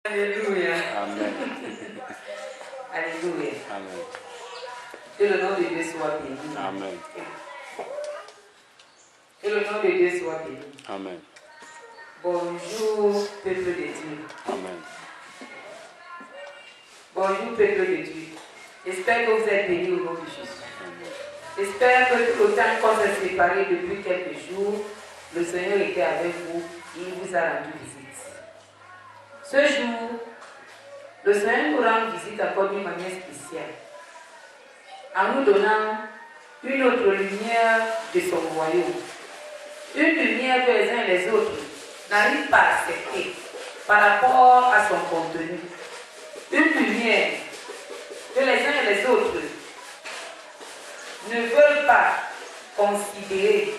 Alléluia. Amen. Alléluia. Amen. Que le nom de Dieu soit béni. Amen. Que le nom de Dieu soit béni. Amen. Bonjour, peuple de Dieu. Amen. Bonjour, peuple de Dieu. J'espère que vous êtes bénis au nom de Jésus. Amen. J'espère que tout le temps qu'on s'est séparés depuis quelques jours, le Seigneur était avec vous et il vous a rendu visite. Ce jour, le Seigneur nous rend visite encore d'une manière spéciale, en nous donnant une autre lumière de son royaume. Une lumière que les uns et les autres n'arrivent pas à accepter par rapport à son contenu. Une lumière que les uns et les autres ne veulent pas considérer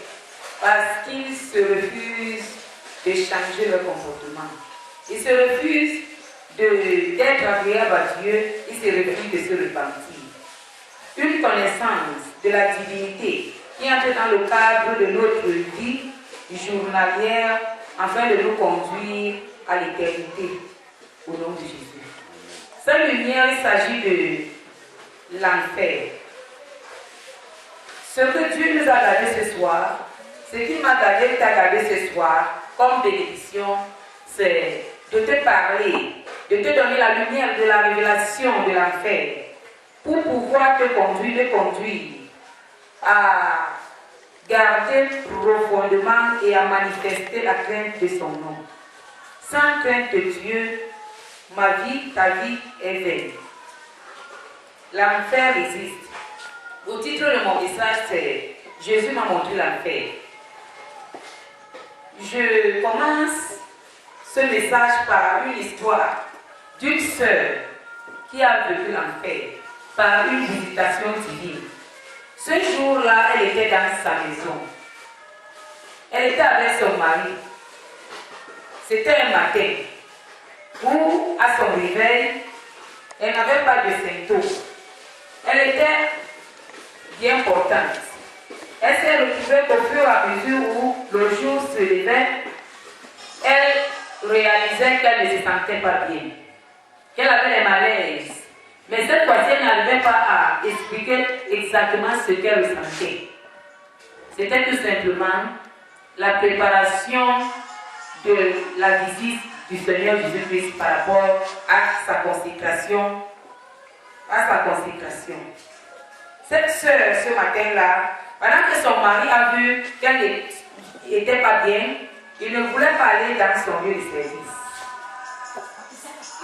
parce qu'ils se refusent de changer leur comportement. Ils se refusent d'être agréables à Dieu, ils se refusent de se repentir. Une connaissance de la divinité qui entre dans le cadre de notre vie journalière afin de nous conduire à l'éternité au nom de Jésus. Cette lumière, il s'agit de l'enfer. Ce que Dieu nous a gardé ce soir, ce qu'il m'a gardé, t'a gardé ce soir comme bénédiction, c'est de te parler, de te donner la lumière de la révélation de l'enfer pour pouvoir te conduire à garder profondément et à manifester la crainte de son nom. Sans crainte de Dieu, ma vie, ta vie est vaine. L'enfer existe. Au titre de mon message, c'est Jésus m'a montré l'enfer. Je commence ce message par une histoire d'une sœur qui a vécu l'enfer par une visitation divine. Ce jour-là, elle était dans sa maison. Elle était avec son mari. C'était un matin où, à son réveil, elle n'avait pas de symptômes. Elle était bien portante. Elle s'est retrouvée qu'au fur et à mesure où le jour se levait, elle réalisait qu'elle ne se sentait pas bien, qu'elle avait des malaises. Mais cette fois-ci, elle n'arrivait pas à expliquer exactement ce qu'elle ressentait. C'était tout simplement la préparation de la visite du Seigneur Jésus-Christ par rapport à sa consécration. Cette sœur, ce matin-là, pendant que son mari a vu qu'elle n'était pas bien, il ne voulait pas aller dans son lieu de service.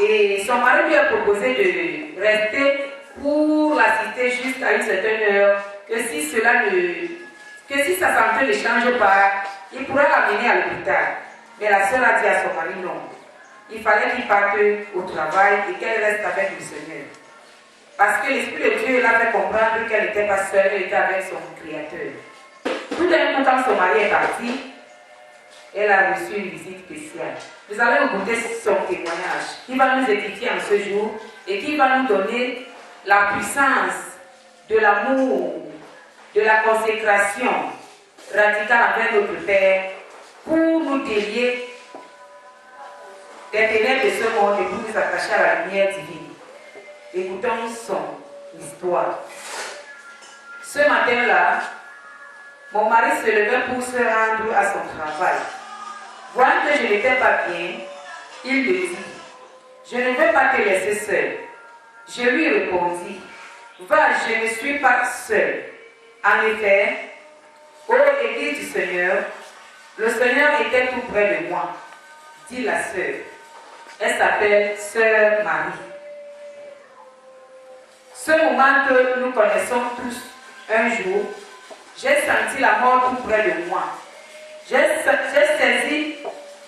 Et son mari lui a proposé de rester pour l'assister jusqu'à une certaine heure, que si sa santé ne change pas, il pourrait l'amener à l'hôpital. Mais la sœur a dit à son mari non. Il fallait qu'il parte au travail et qu'elle reste avec le Seigneur. Parce que l'Esprit de Dieu l'a fait comprendre qu'elle n'était pas seule, elle était avec son Créateur. Tout d'un coup, quand son mari est parti, elle a reçu une visite spéciale. Nous allons écouter son témoignage qui va nous édifier en ce jour et qui va nous donner la puissance de l'amour, de la consécration radicale envers notre Père pour nous délier des ténèbres de ce monde et pour nous attacher à la lumière divine. Écoutons son histoire. Ce matin-là, mon mari se levait pour se rendre à son travail. Voyant que je n'étais pas bien, il me dit, je ne veux pas te laisser seule. Je lui répondis, va, je ne suis pas seule. En effet, ô Église du Seigneur, le Seigneur était tout près de moi, dit la sœur. Elle s'appelle Sœur Marie. Ce moment que nous connaissons tous, un jour, j'ai senti la mort tout près de moi. J'ai saisi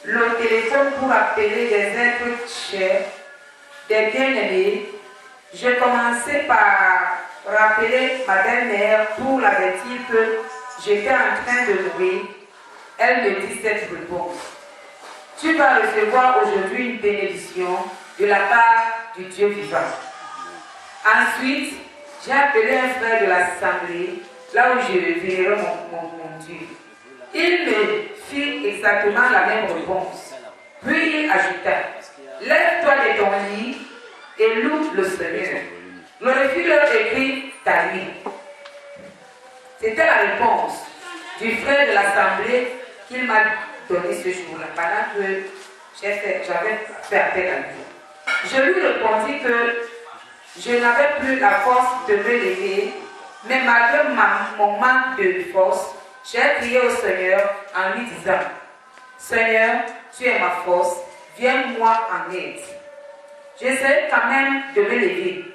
le téléphone pour appeler des êtres chers, des bien-aimés. Je commençais par rappeler ma belle-mère pour l'avertir que j'étais en train de mourir. Elle me dit cette réponse. Tu vas recevoir aujourd'hui une bénédiction de la part du Dieu vivant. Ensuite, j'ai appelé un frère de l'assemblée, là où je verrai mon Dieu. Il me fit exactement la même réponse. Puis il ajouta, lève-toi de ton lit et loue le Seigneur. Glorifie leur écrit ta vie. C'était la réponse du frère de l'assemblée qu'il m'a donné ce jour-là, pendant que j'avais fait appel à lui. Je lui répondis que je n'avais plus la force de me lever, mais malgré mon manque de force, j'ai crié au Seigneur en lui disant, Seigneur, tu es ma force, viens-moi en aide. J'essayais quand même de me lever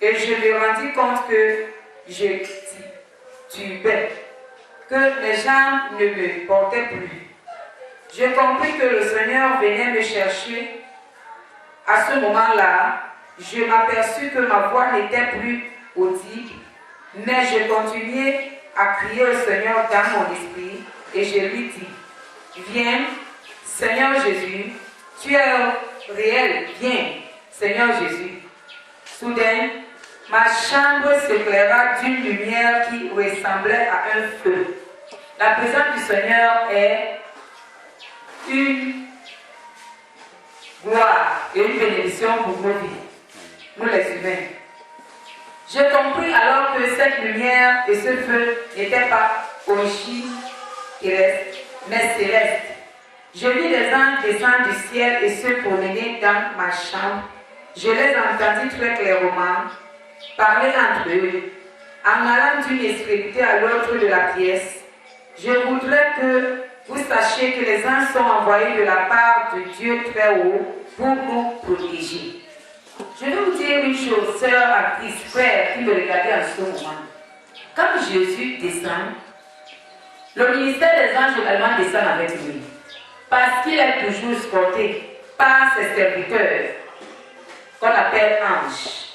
et je me rendis compte que je titubais, que mes jambes ne me portaient plus. J'ai compris que le Seigneur venait me chercher. À ce moment-là, je m'aperçus que ma voix n'était plus audible, mais je continuais à crier au Seigneur dans mon esprit et je lui dis, viens, Seigneur Jésus, tu es réel, viens, Seigneur Jésus. Soudain, ma chambre s'éclaira d'une lumière qui ressemblait à un feu. La présence du Seigneur est une gloire et une bénédiction pour nos vies, nous les humains. J'ai compris alors que cette lumière et ce feu n'étaient pas origines terrestres, mais célestes. Je vis les anges descendre du ciel et se promener dans ma chambre. Je les entendis très clairement parler entre eux, en allant d'une extrémité à l'autre de la pièce. Je voudrais que vous sachiez que les anges sont envoyés de la part de Dieu très haut pour nous protéger. Je vais vous dire une chose, sœur en Christ, frère, qui me regardait en ce moment. Quand Jésus descend, le ministère des anges également descend avec lui. Parce qu'il est toujours escorté par ses serviteurs, qu'on appelle anges.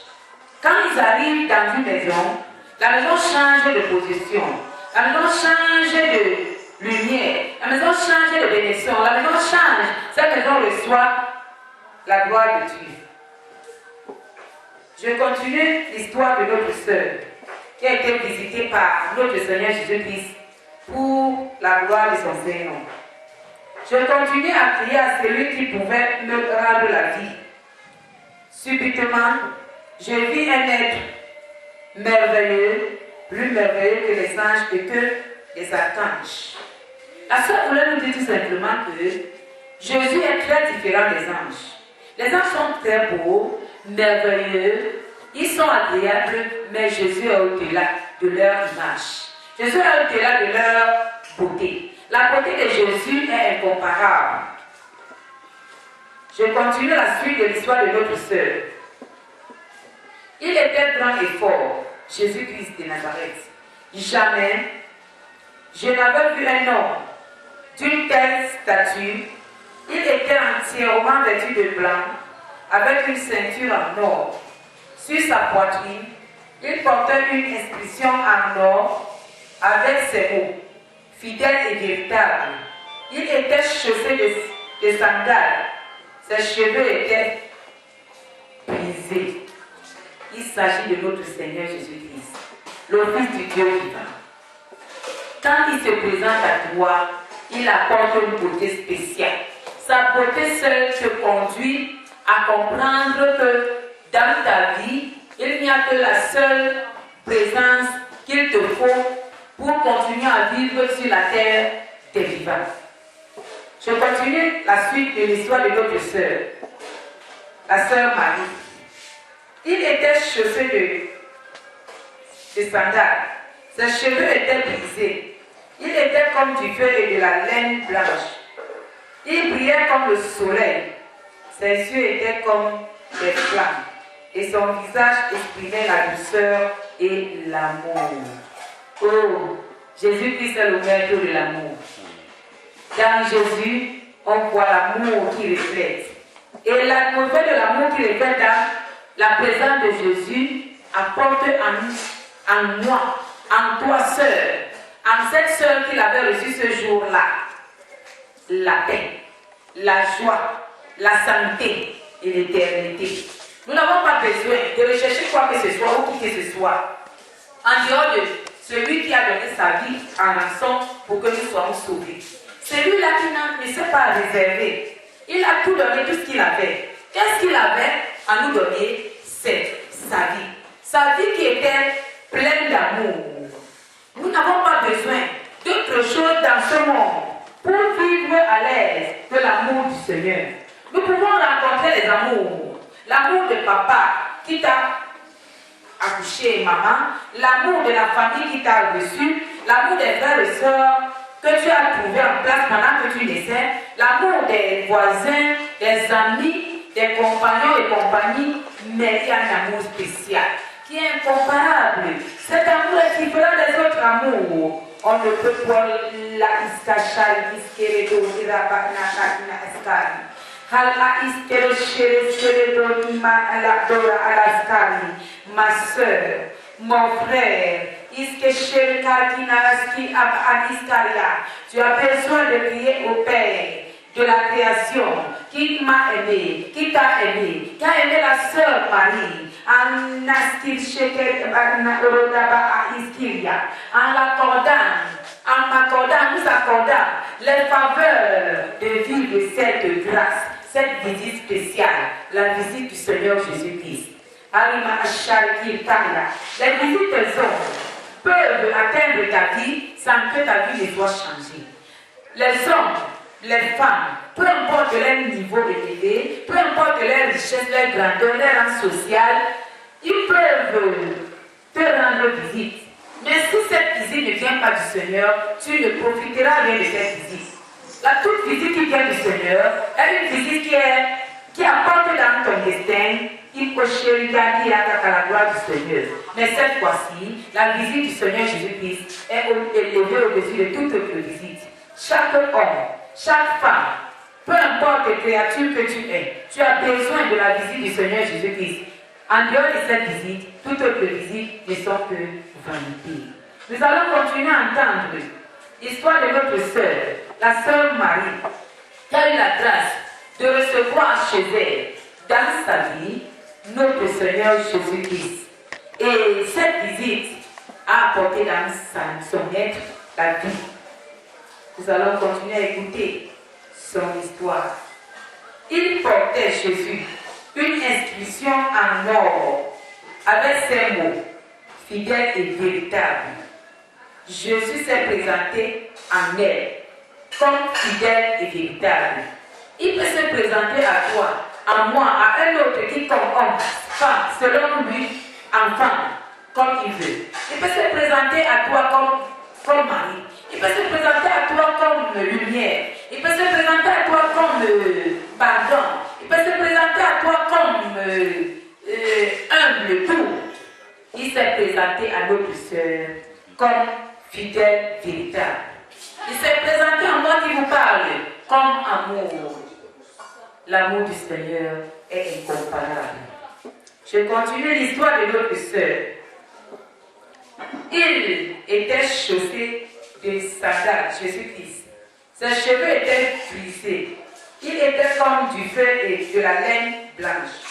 Quand ils arrivent dans une maison, la maison change de position, la maison change de lumière, la maison change de bénédiction, la maison change. Cette maison reçoit la gloire de Dieu. Je continue l'histoire de notre sœur qui a été visitée par notre Seigneur Jésus-Christ pour la gloire de son Seigneur. Je continue à crier à celui qui pouvait me rendre la vie. Subitement, je vis un être merveilleux, plus merveilleux que les anges et que les archanges. La sœur voulait nous dire tout simplement que Jésus est très différent des anges. Les anges sont très beaux, merveilleux, ils sont agréables, mais Jésus est au-delà de leur image. Jésus est au-delà de leur beauté. La beauté de Jésus est incomparable. Je continue la suite de l'histoire de notre sœur. Il était grand et fort, Jésus-Christ de Nazareth. Jamais je n'avais vu un homme d'une telle stature. Il était entièrement vêtu de blanc, avec une ceinture en or. Sur sa poitrine, il portait une inscription en or avec ces mots, fidèle et véritable. Il était chaussé de sandales. Ses cheveux étaient brisés. Il s'agit de notre Seigneur Jésus-Christ, le Fils du Dieu vivant. Quand il se présente à toi, il apporte une beauté spéciale. Sa beauté seule te conduit à comprendre que dans ta vie, il n'y a que la seule présence qu'il te faut pour continuer à vivre sur la terre des vivants. Je continue la suite de l'histoire de notre sœur, la sœur Marie. Il était chaussé de sandales. Ses cheveux étaient brisés. Il était comme du feu et de la laine blanche. Il brillait comme le soleil. Ses yeux étaient comme des flammes. Et son visage exprimait la douceur et l'amour. Oh, Jésus-Christ est le maître de l'amour. Dans Jésus, on voit l'amour qui reflète. Et l'atmosphère de l'amour qui reflète dans la présence de Jésus apporte en moi, en toi sœur, en cette sœur qu'il avait reçue ce jour-là, la paix, la joie, la santé et l'éternité. Nous n'avons pas besoin de rechercher quoi que ce soit ou qui que ce soit, en dehors de celui qui a donné sa vie en rançon pour que nous soyons sauvés. Celui-là qui ne s'est pas réservé, il a tout donné, tout ce qu'il avait. Qu'est-ce qu'il avait à nous donner? C'est sa vie. Sa vie qui était pleine d'amour. Nous n'avons pas besoin d'autre chose dans ce monde pour vivre à l'aise de l'amour du Seigneur. Nous pouvons rencontrer les amours. L'amour de papa qui t'a accouché, maman. L'amour de la famille qui t'a reçu. L'amour des frères et sœurs que tu as trouvé en place pendant que tu naissais. L'amour des voisins, des amis, des compagnons et compagnies. Mais il y a un amour spécial qui est incomparable. Cet amour est différent des autres amours. On ne peut pas la iskachal iskeredo irabana askari. Hala iskero shere ima ala dora alaskari. Ma soeur, mon frère, iske shere karkina aski ab aniskaria. Tu as besoin de prier au Père de la création qui m'a aimé, qui t'a aimé, qui a aimé la sœur Marie, en m'accordant, nous accordant les faveurs de vivre cette grâce, cette visite spéciale, la visite du Seigneur Jésus-Christ. Les visites des hommes peuvent atteindre ta vie sans que ta vie ne soit changée. Les hommes, les femmes, peu importe leur niveau élevé, peu importe leur richesse, leur grandeur, leur rang social, ils peuvent te rendre visite. Mais si cette visite ne vient pas du Seigneur, tu ne profiteras rien de cette visite. La toute visite qui vient du Seigneur est une visite qui apporte dans ton destin, il faut chérir à la gloire du Seigneur. Mais cette fois-ci, la visite du Seigneur Jésus-Christ est élevée au-dessus de toute autre visite. Chaque homme, chaque femme, peu importe les créatures que tu as besoin de la visite du Seigneur Jésus-Christ. En dehors de cette visite, toute autre visite ne sont que vanité. Nous allons continuer à entendre l'histoire de notre sœur, la sœur Marie, qui a eu la grâce de recevoir chez elle, dans sa vie, notre Seigneur Jésus-Christ. Et cette visite a apporté dans son être la vie. Nous allons continuer à écouter son histoire. Il portait Jésus une inscription en or avec ces mots, fidèle et véritable. Jésus s'est présenté en elle comme fidèle et véritable. Il peut se présenter à toi, à moi, à un autre qui comme homme, femme, selon lui, enfant, comme il veut. Il peut se présenter à toi comme mari. Il peut se présenter à toi comme lumière. Il peut se présenter à toi comme pardon. Il peut se présenter à toi comme humble, tout. Il s'est présenté à notre sœur comme fidèle, véritable. Il s'est présenté à moi qui vous parle comme amour. L'amour du Seigneur est incomparable. Je continue l'histoire de notre sœur. Il était chaussé de sandales, Jésus-Christ. Ses cheveux étaient frisés. Il était comme du feu et de la laine blanche.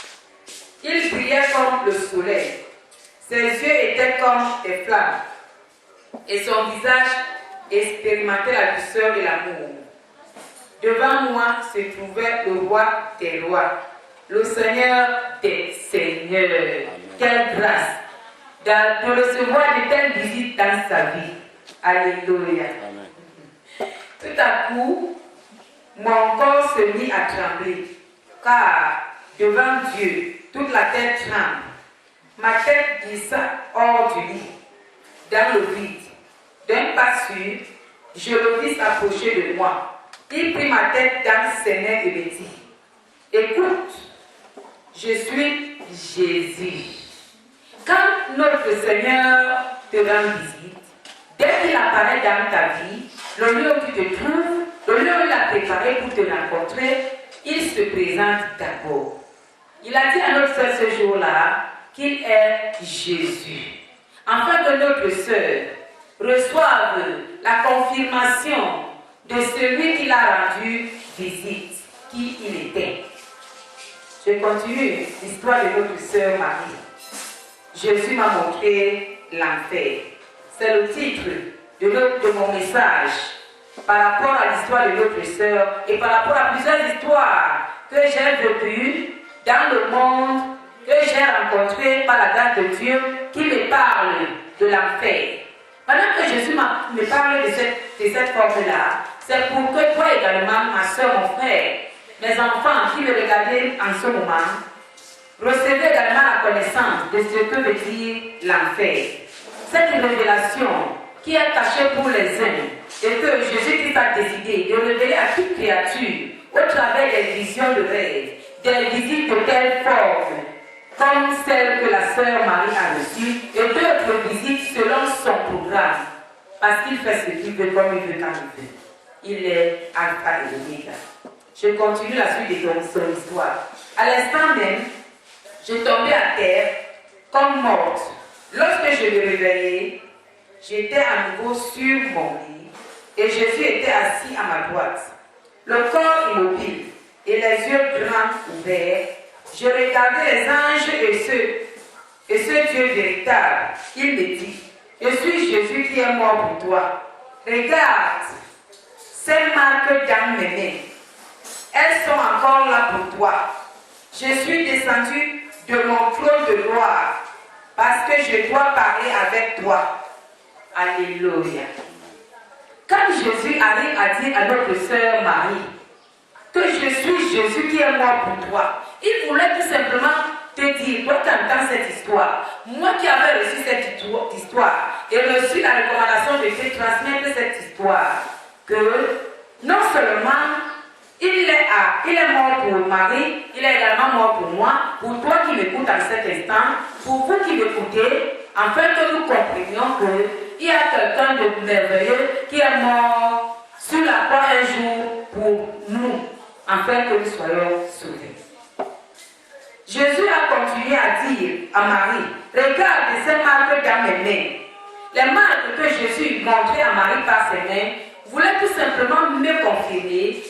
Il brillait comme le soleil. Ses yeux étaient comme des flammes. Et son visage expérimentait la douceur et l'amour. Devant moi se trouvait le roi des rois, le Seigneur des seigneurs. Quelle grâce de recevoir de telles visites dans sa vie. Alléluia. Tout à coup, mon corps se mit à trembler, car devant Dieu, toute la terre tremble. Ma tête glissa hors du lit, dans le vide. D'un pas sûr, je le vis s'approcher de moi. Il prit ma tête dans ses mains et me dit, écoute, je suis Jésus. Quand notre Seigneur te rend visite, dès qu'il apparaît dans ta vie, le lieu où tu te trouves, le lieu où il a préparé pour te rencontrer, il se présente d'abord. Il a dit à notre sœur ce jour-là qu'il est Jésus. Afin que notre sœur reçoive la confirmation de celui qui l'a rendu visite, qui il était. Je continue l'histoire de notre sœur Marie. Jésus m'a montré l'enfer. C'est le titre de mon message par rapport à l'histoire de notre sœur et par rapport à plusieurs histoires que j'ai vécues dans le monde que j'ai rencontré par la grâce de Dieu qui me parle de l'enfer. Pendant que Jésus me parle de cette forme-là, c'est pour que toi également, ma soeur, mon frère, mes enfants qui me regardaient en ce moment, recevez également la connaissance de ce que veut dire l'enfer. Cette révélation qui est cachée pour les uns et que Jésus-Christ a décidé de révéler à toute créature au travers des visions de rêve, des visites de telle forme, comme celle que la sœur Marie a reçue, et d'autres visites selon son programme, parce qu'il fait ce qu'il veut comme il veut quand il veut. Il est Alpha et Omega. Je continue la suite de son histoire. À l'instant même, je tombais à terre comme morte. Lorsque je me réveillais, j'étais à nouveau sur mon lit et Jésus était assis à ma droite. Le corps immobile et les yeux grands ouverts, je regardais les anges et ce Dieu véritable. Il me dit, je suis Jésus qui est mort pour toi. Regarde, ces marques dans mes mains. Elles sont encore là pour toi. Je suis descendu de mon trône de gloire parce que je dois parler avec toi. Alléluia. Quand Jésus arrive à dire à notre sœur Marie que je suis Jésus qui est mort pour toi, il voulait tout simplement te dire, toi qui entends cette histoire, moi qui avais reçu cette histoire et reçu la recommandation de te transmettre cette histoire, que non seulement il est mort pour Marie, il est également mort pour moi, pour toi qui m'écoutes en cet instant, pour vous qui m'écoutez, afin que nous comprenions qu'il y a quelqu'un de merveilleux qui est mort sur la croix un jour pour nous, afin que nous soyons sauvés. Jésus a continué à dire à Marie, regarde ces marques dans mes mains. Les marques que Jésus montrait à Marie par ses mains voulait tout simplement me confirmer,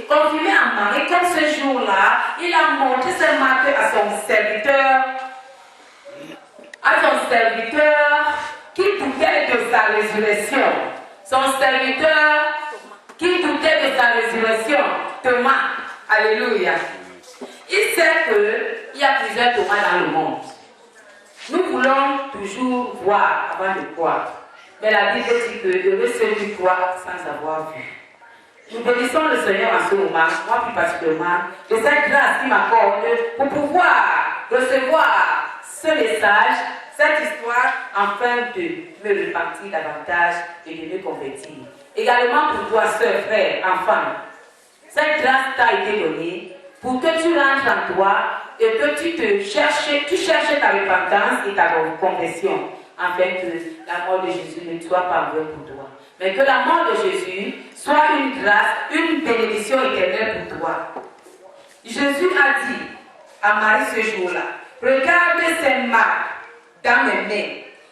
confirmer à Marie comme ce jour-là, il a montré ses marques à son serviteur qui doutait de sa résurrection. Son serviteur qui doutait de sa résurrection, Thomas. Alléluia. Il sait qu'il y a plusieurs Thomas dans le monde. Nous voulons toujours voir avant de croire. Mais la Bible dit que heureux ceux qui croient sans avoir vu. Nous bénissons le Seigneur en ce moment, moi plus particulièrement, de cette grâce qui m'accorde pour pouvoir recevoir ce message, cette histoire, afin de me repartir davantage et de me convertir. Également pour toi, sœur, frère, enfant, cette grâce t'a été donnée pour que tu rentres en toi et que tu cherches ta repentance et ta conversion, afin que la mort de Jésus ne soit pas vraie pour toi. Mais que la mort de Jésus soit une grâce, une bénédiction éternelle pour toi. Jésus a dit à Marie ce jour-là, regarde ces marques dans mes mains.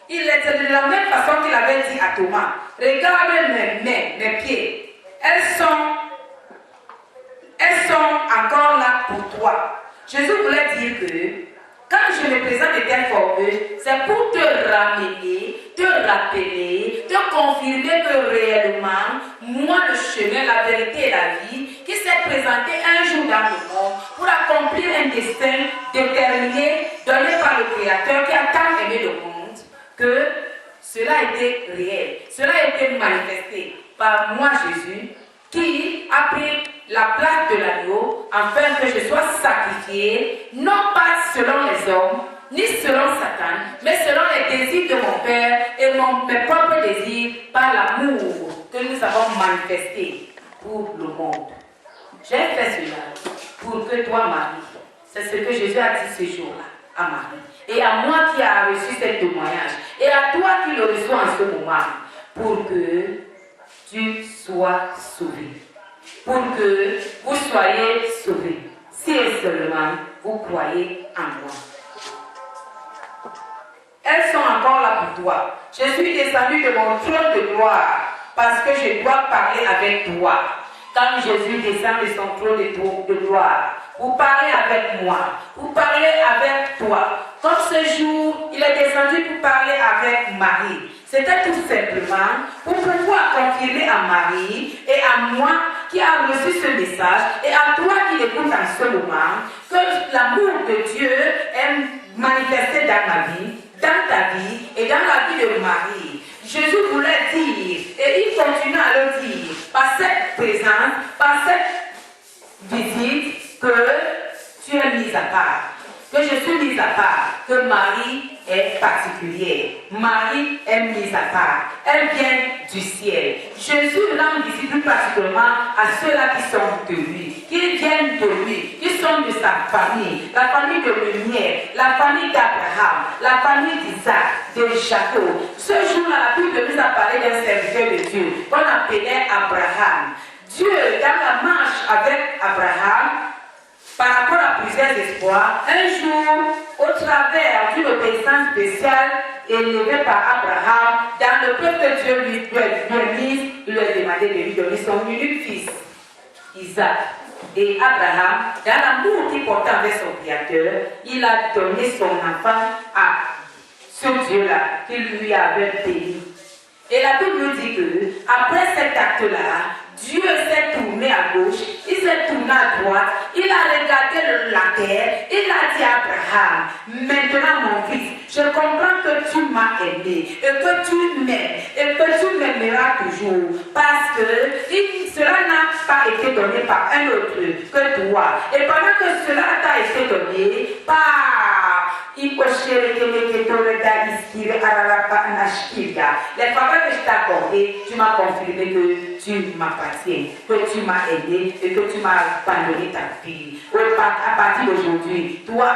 Il était de la même façon qu'il avait dit à Thomas, regarde mes mains, mes pieds. Elles sont encore là pour toi. Jésus voulait dire que quand je me présente de telle forme, c'est pour te ramener, te rappeler, te confirmer que réellement, moi le chemin, la vérité et la vie, qui s'est présenté un jour dans le monde pour accomplir un destin déterminé, donné par le Créateur qui a tant aimé le monde, que cela a été réel, cela a été manifesté par moi Jésus, qui a pris la place de l'agneau, afin que je sois sacrifié, non pas selon les hommes, ni selon Satan, mais selon les désirs de mon Père et mes propres désirs par l'amour que nous avons manifesté pour le monde. J'ai fait cela pour que toi, Marie, c'est ce que Jésus a dit ce jour-là à Marie, et à moi qui a reçu ce témoignage, et à toi qui le reçois en ce moment, pour que tu sois sauvé. Pour que vous soyez sauvés, si et seulement vous croyez en moi. Elles sont encore là pour toi. Je suis descendu de mon trône de gloire parce que je dois parler avec toi. Quand Jésus descend de son trône de gloire pour parler avec moi, pour parler avec toi. Comme ce jour, il est descendu pour parler avec Marie. C'était tout simplement pour pouvoir confirmer à Marie et à moi qui a reçu ce message et à toi qui l'écoutes en ce moment que l'amour de Dieu est manifesté dans ma vie, dans ta vie et dans la vie de Marie. Jésus voulait dire, et il continue à le dire, par cette présence, par cette visite, que tu es mise à part. Que je suis mise à part, que Marie est particulière. Marie est mise à part. Elle vient du ciel. Jésus rend visite plus particulièrement à ceux-là qui sont de lui, qui viennent de lui, qui sont de sa famille, la famille de lumière, la famille d'Abraham, la famille d'Isaac, de Jacob. Ce jour-là, la Bible nous a parlé d'un serviteur de Dieu qu'on appelait Abraham. Dieu, dans la marche avec Abraham, par rapport à plusieurs espoirs, un jour, au travers d'une obéissance spéciale élevée par Abraham, dans le peuple que Dieu lui a mis, il lui a demandé de lui donner son unique fils, Isaac. Et Abraham, dans l'amour qu'il portait avec son Créateur, il a donné son enfant à ce Dieu-là qui lui avait béni. Et la Bible nous dit que, après cet acte-là, Dieu s'est tourné à gauche, il s'est tourné à droite, il a regardé la terre, il a dit à Abraham, maintenant mon fils, je comprends que tu m'as aimé, et que tu m'aimes, et que tu m'aimeras toujours, parce que cela n'a pas été donné par un autre que toi. Et pendant que cela t'a été donné par les faveurs que je t'ai accordées, tu m'as confirmé que tu m'appartiens, que tu m'as aidé et que tu m'as abandonné ta fille. À partir d'aujourd'hui, toi,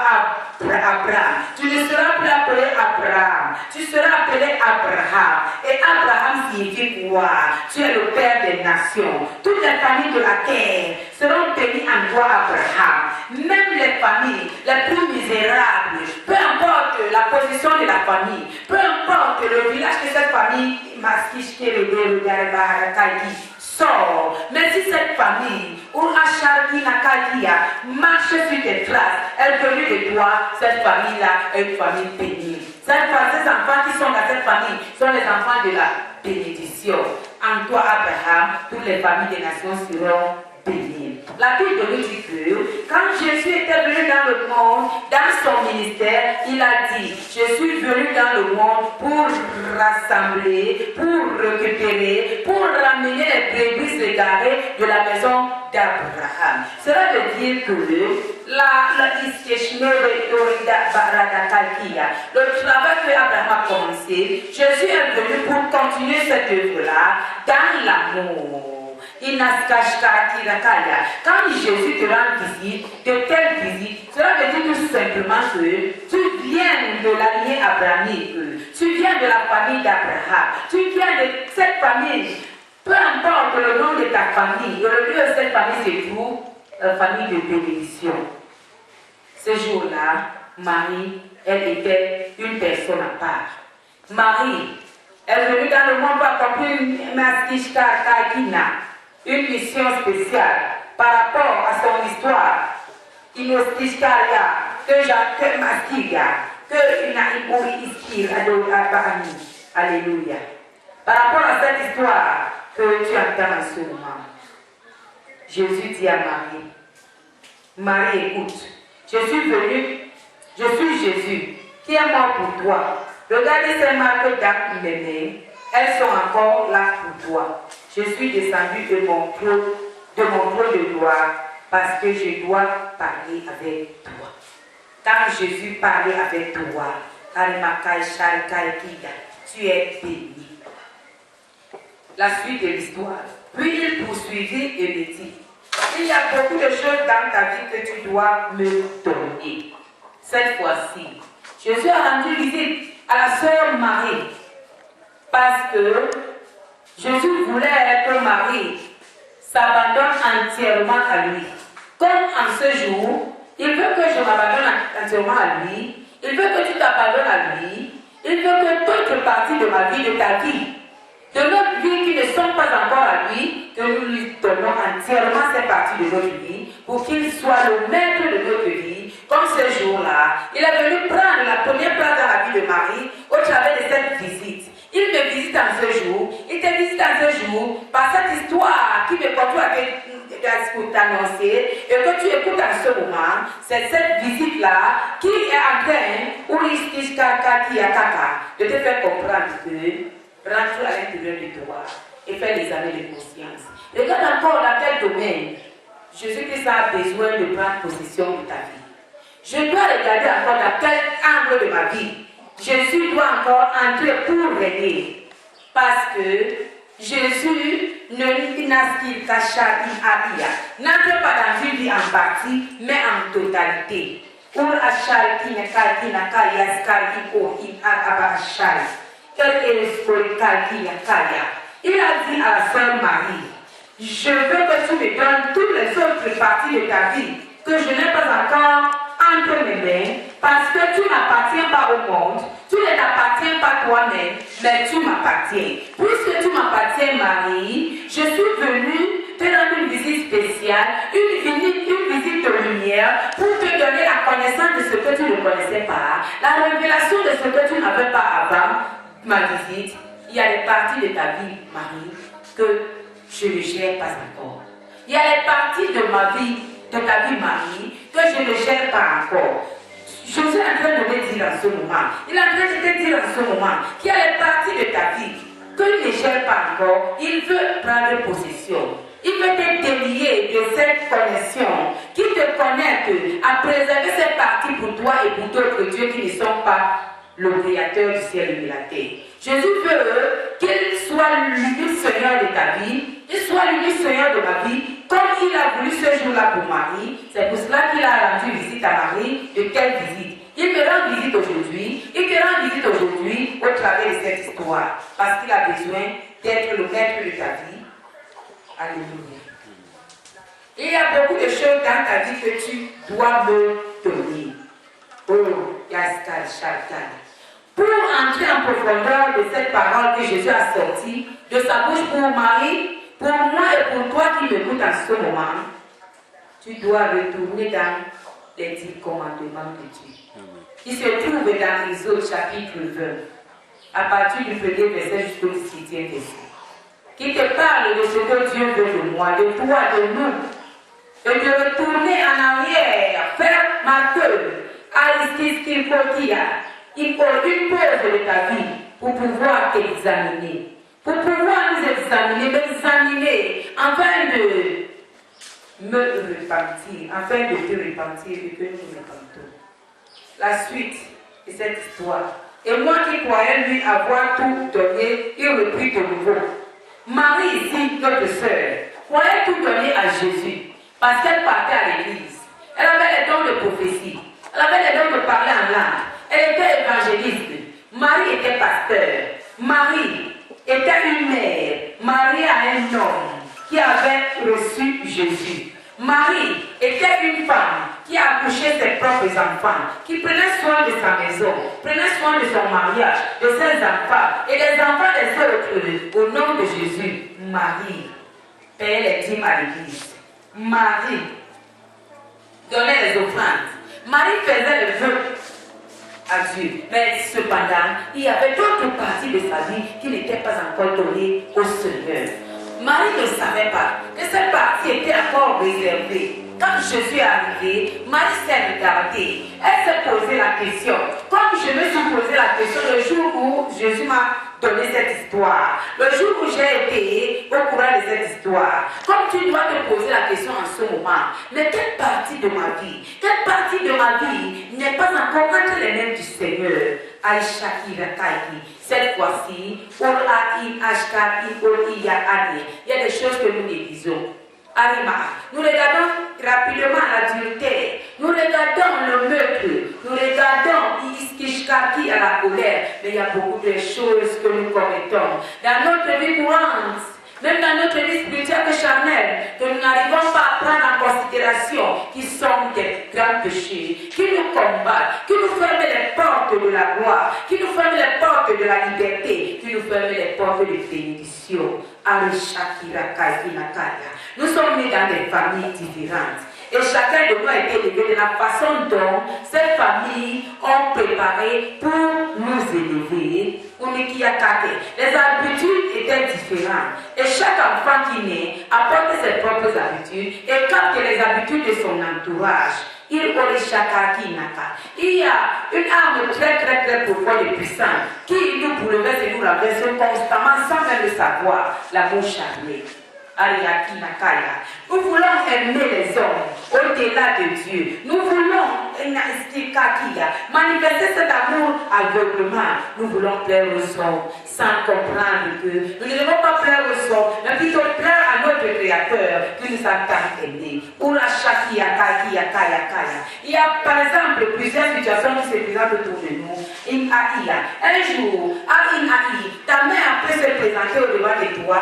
Abraham, tu ne seras plus appelé Abraham, tu seras appelé Abraham. Et Abraham signifie quoi? Tu es le père des nations. Toutes les familles de la terre seront bénies en toi, Abraham. Même les familles les plus misérables, peu importe la position de la famille, peu importe le village que cette famille sort, mais si cette famille ou Acharki Nakadia marche sur tes traces, elle est venue de toi, cette famille-là est une famille bénie. Ces enfants qui sont dans cette famille sont les enfants de la bénédiction. En toi, Abraham, toutes les familles des nations seront bénies. La Bible nous dit que quand Jésus était venu dans le monde, dans son ministère, il a dit, je suis venu dans le monde pour rassembler, pour récupérer, pour ramener les brebis égarées de la maison d'Abraham. Cela veut dire que le travail que Abraham a commencé, Jésus est venu pour continuer cette œuvre-là dans l'amour. Quand Jésus te rend visite, de telles visites, cela veut dire tout simplement que tu viens de la lignée abrahamique, tu viens de la famille d'Abraham, tu viens de cette famille, peu importe le nom de ta famille, le lieu de cette famille se trouve, la famille de bénédiction. Ce jour-là, Marie, elle était une personne à part. Marie, elle est venue dans le monde pour accomplir une mission spéciale par rapport à son histoire. Alléluia. Par rapport à cette histoire que tu entends en ce moment, Jésus dit à Marie, Marie, écoute, je suis Jésus qui est mort pour toi. Regardez ces marques dans mes mains, elles sont encore là pour toi. Je suis descendu de mon trône de gloire parce que je dois parler avec toi. Quand Jésus parlait avec toi, tu es béni. La suite de l'histoire. Puis il poursuivit et me dit, il y a beaucoup de choses dans ta vie que tu dois me donner. Cette fois-ci, Jésus a rendu visite à la sœur Marie parce que Jésus voulait que Marie s'abandonne entièrement à lui. Comme en ce jour, il veut que je m'abandonne entièrement à lui, il veut que tu t'abandonnes à lui, il veut que toute partie de ma vie, de ta vie, de notre vie qui ne sont pas encore à lui, que nous lui donnons entièrement ces parties de notre vie pour qu'il soit le maître de notre vie. Comme ce jour-là, il est venu prendre la première place dans la vie de Marie au travers de cette visite. Il me visite en ce jour, il te visite en ce jour par cette histoire qui me conduit à t'annoncer et que tu écoutes en ce moment. C'est cette visite-là qui est en train, ou de te faire comprendre que rentre à l'intérieur de toi et fais les années de conscience. Regarde encore dans quel domaine Jésus-Christ a besoin de prendre possession de ta vie. Je dois regarder encore dans quel angle de ma vie Jésus doit encore entrer pour régner. Parce que Jésus n'aspire qu'à Sharia. N'entre pas dans une vie en partie, mais en totalité. Il a dit à la sœur Marie, je veux que tu me donnes toutes les autres parties de ta vie que je n'ai pas encore entre mes mains, parce que tu n'appartiens pas au monde, tu ne t'appartiens pas toi-même, mais tu m'appartiens. Puisque tu m'appartiens, Marie, je suis venue te rendre une visite spéciale, une visite de lumière, pour te donner la connaissance de ce que tu ne connaissais pas, la révélation de ce que tu n'avais pas avant ma visite. Il y a des parties de ta vie, Marie, que je ne gère pas encore. Il y a des parties de ma vie, de ta vie, Marie, que je ne gère pas encore. Jésus est en train de me dire en ce moment, il est en train de te dire en ce moment qu'il y a des parties de ta vie que tu ne gères pas encore. Il veut prendre possession. Il veut te délier de cette connexion qui te connecte à préserver ces parties pour toi et pour d'autres dieux qui ne sont pas le créateur du ciel et de la terre. Jésus veut qu'il soit l'unique Seigneur de ta vie, qu'il soit l'unique Seigneur de ma vie, comme il a voulu ce jour-là pour Marie. C'est pour cela qu'il a rendu visite à Marie. De quelle visite? Il me rend visite aujourd'hui. Il te rend visite aujourd'hui au travers de cette histoire. Parce qu'il a besoin d'être le maître de ta vie. Alléluia. Il y a beaucoup de choses dans ta vie que tu dois me donner. Oh, Yaskal, Shakal. Pour entrer en profondeur de cette parole que Jésus a sortie de sa bouche pour Marie, pour moi et pour toi qui m'écoutes en ce moment, tu dois retourner dans les 10 commandements de Dieu. Qui se trouvent dans Exode chapitre 20, à partir du premier verset jusqu'au 6e verset. Qui te parle de ce que Dieu veut de moi, de toi, de nous. Et de retourner en arrière, faire ma queue à ce qu'il faut dire. Il faut une pause de ta vie pour pouvoir t'examiner. Pour pouvoir nous examiner, m'examiner, afin de me repentir, afin de te repentir et que nous nous repentons. La suite de cette histoire. Et moi qui croyais lui avoir tout donné, il reprit de nouveau. Marie, ici, notre sœur, croyait tout donner à Jésus parce qu'elle partait à l'église. Elle avait les dons de prophétie. Elle avait les dons de parler en langue. Elle était évangéliste. Marie était pasteur. Marie était une mère. Marie a un homme qui avait reçu Jésus. Marie était une femme qui a accouché ses propres enfants, qui prenait soin de sa maison, prenait soin de son mariage, de ses enfants et des enfants des autres. Au nom de Jésus, Marie payait les dîmes à l'église. Marie donnait les offrandes. Marie faisait le vœu à Dieu. Mais cependant, il y avait d'autres parties de sa vie qui n'étaient pas encore données au Seigneur. Marie ne savait pas que cette partie était encore réservée. Quand Jésus est arrivé, Marie s'est regardée. Elle s'est posé la question. Comme je me suis posé la question le jour où Jésus m'a donné cette histoire, le jour où j'ai été au courant de cette histoire, comme tu dois te poser la question en ce moment, mais quelle partie de ma vie, quelle partie de ma vie n'est pas encore entre les mains du Seigneur? Aïcha Irakaï. Cette fois-ci, il y a des choses que nous néglisons. Arima, nous regardons rapidement l'adultère, nous regardons le meurtre, nous regardons Iskishkaki à la colère, mais il y a beaucoup de choses que nous commettons dans notre vie courante. Même dans notre vie spirituelle et charnelle, que nous n'arrivons pas à prendre en considération, qui sont des grands péchés, qui nous combattent, qui nous ferment les portes de la gloire, qui nous ferment les portes de la liberté, qui nous ferment les portes de bénédiction. Nous sommes nés dans des familles différentes. Et chacun de nous a été élevé de la façon dont ces familles ont préparé pour nous élever. Les habitudes étaient différentes. Et chaque enfant qui naît apporte ses propres habitudes et capte les habitudes de son entourage. Il y a une arme très profonde et puissante qui nous bouleverse et nous renverse constamment sans même le savoir. L'amour charnel. Nous voulons aimer les hommes au-delà de Dieu. Nous voulons manifester cet amour aveuglement. Nous voulons plaire aux hommes sans comprendre que nous ne devons pas plaire aux hommes, mais plutôt plaire à notre Créateur qui nous a tant aimés. Il y a par exemple plusieurs situations qui se présentent autour de nous. Un jour, ta mère peut se présenter au devant de toi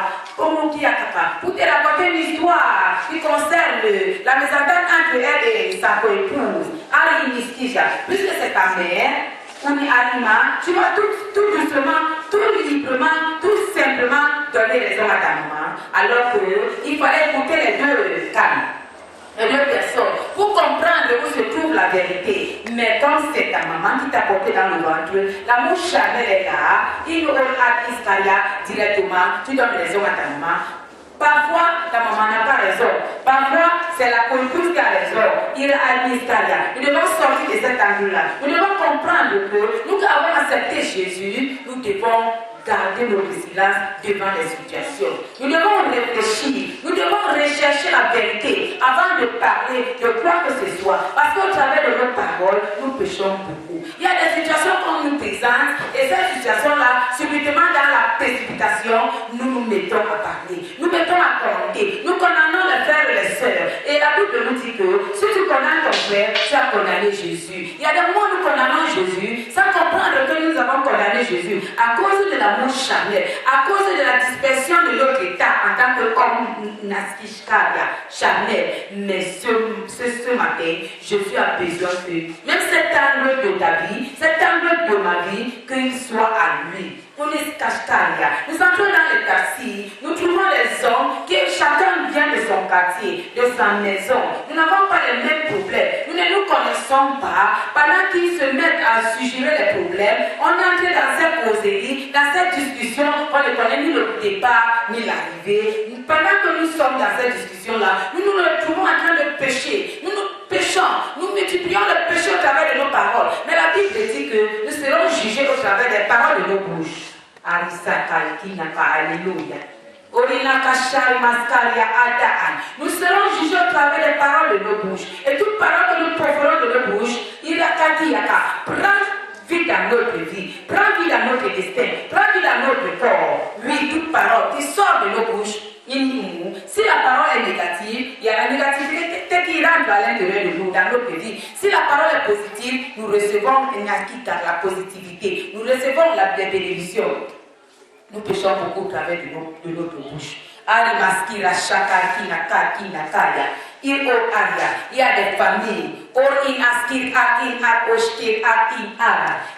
pour te raconter une histoire qui concerne la mésentente entre elle et sa coépouse. Puisque c'est ta mère, tu vas tout doucement, tout librement, tout simplement donner raison à ta maman. Alors qu'il fallait écouter les deux cas. Les deux personnes, pour comprendre où se trouve la vérité. Mais comme c'est ta maman qui t'a porté dans le ventre, l'amour charnel est là, il aura directement, tu donnes raison à ta maman. Parfois, ta maman n'a pas raison. Parfois, c'est la coépouse qui a raison. Il a Iskaria. Nous devons sortir de cet angle-là. Nous devons comprendre que nous avons accepté Jésus, nous devons garder notre silence devant les situations. Nous devons réfléchir, nous devons rechercher la vérité avant de parler de quoi que ce soit. Parce qu'au travers de nos paroles, nous péchons beaucoup. Il y a des situations qu'on nous présente et ces situations-là, subitement dans la précipitation, nous nous mettons à parler. Nous mettons à commenter. Nous condamnons les frères et les sœurs. Et la Bible nous dit que si tu condamnes ton frère, tu as condamné Jésus. Il y a des moments où nous condamnons Jésus sans comprendre que nous avons condamné Jésus à cause de l'amour charnel, à cause de la dispersion de notre état en tant qu'homme charnel. Mais ce matin, Jésus a besoin que même cet angle de ta vie, cet angle de ma vie, qu'il soit à lui. Nous entrons dans le taxi, nous trouvons les hommes qui chacun vient de son quartier, de sa maison. Nous n'avons pas les mêmes problèmes, nous ne nous connaissons pas. Pendant qu'ils se mettent à suggérer les problèmes, on est entré dans cette causerie, dans cette discussion, on ne connaît ni le départ ni l'arrivée. Pendant que nous sommes dans cette discussion-là, nous nous retrouvons en train de pécher. Nous péchons, nous multiplions le péché au travers de nos paroles. Mais la Bible dit que nous serons jugés au travers des paroles de nos bouches. Alléluia. Nous serons jugés au travers des paroles de nos bouches. Et toute parole que nous proférons de nos bouches, prend vie dans notre vie, prend vie dans notre destin, prend vie dans notre corps. Oui, toute parole qui sort de nos bouches. Si la parole est négative, il y a la négativité qui rentre à l'intérieur de nous, dans notre vie. Si la parole est positive, nous recevons la positivité, nous recevons la bénédiction. Nous péchons beaucoup au travers de notre bouche. Il y a des familles,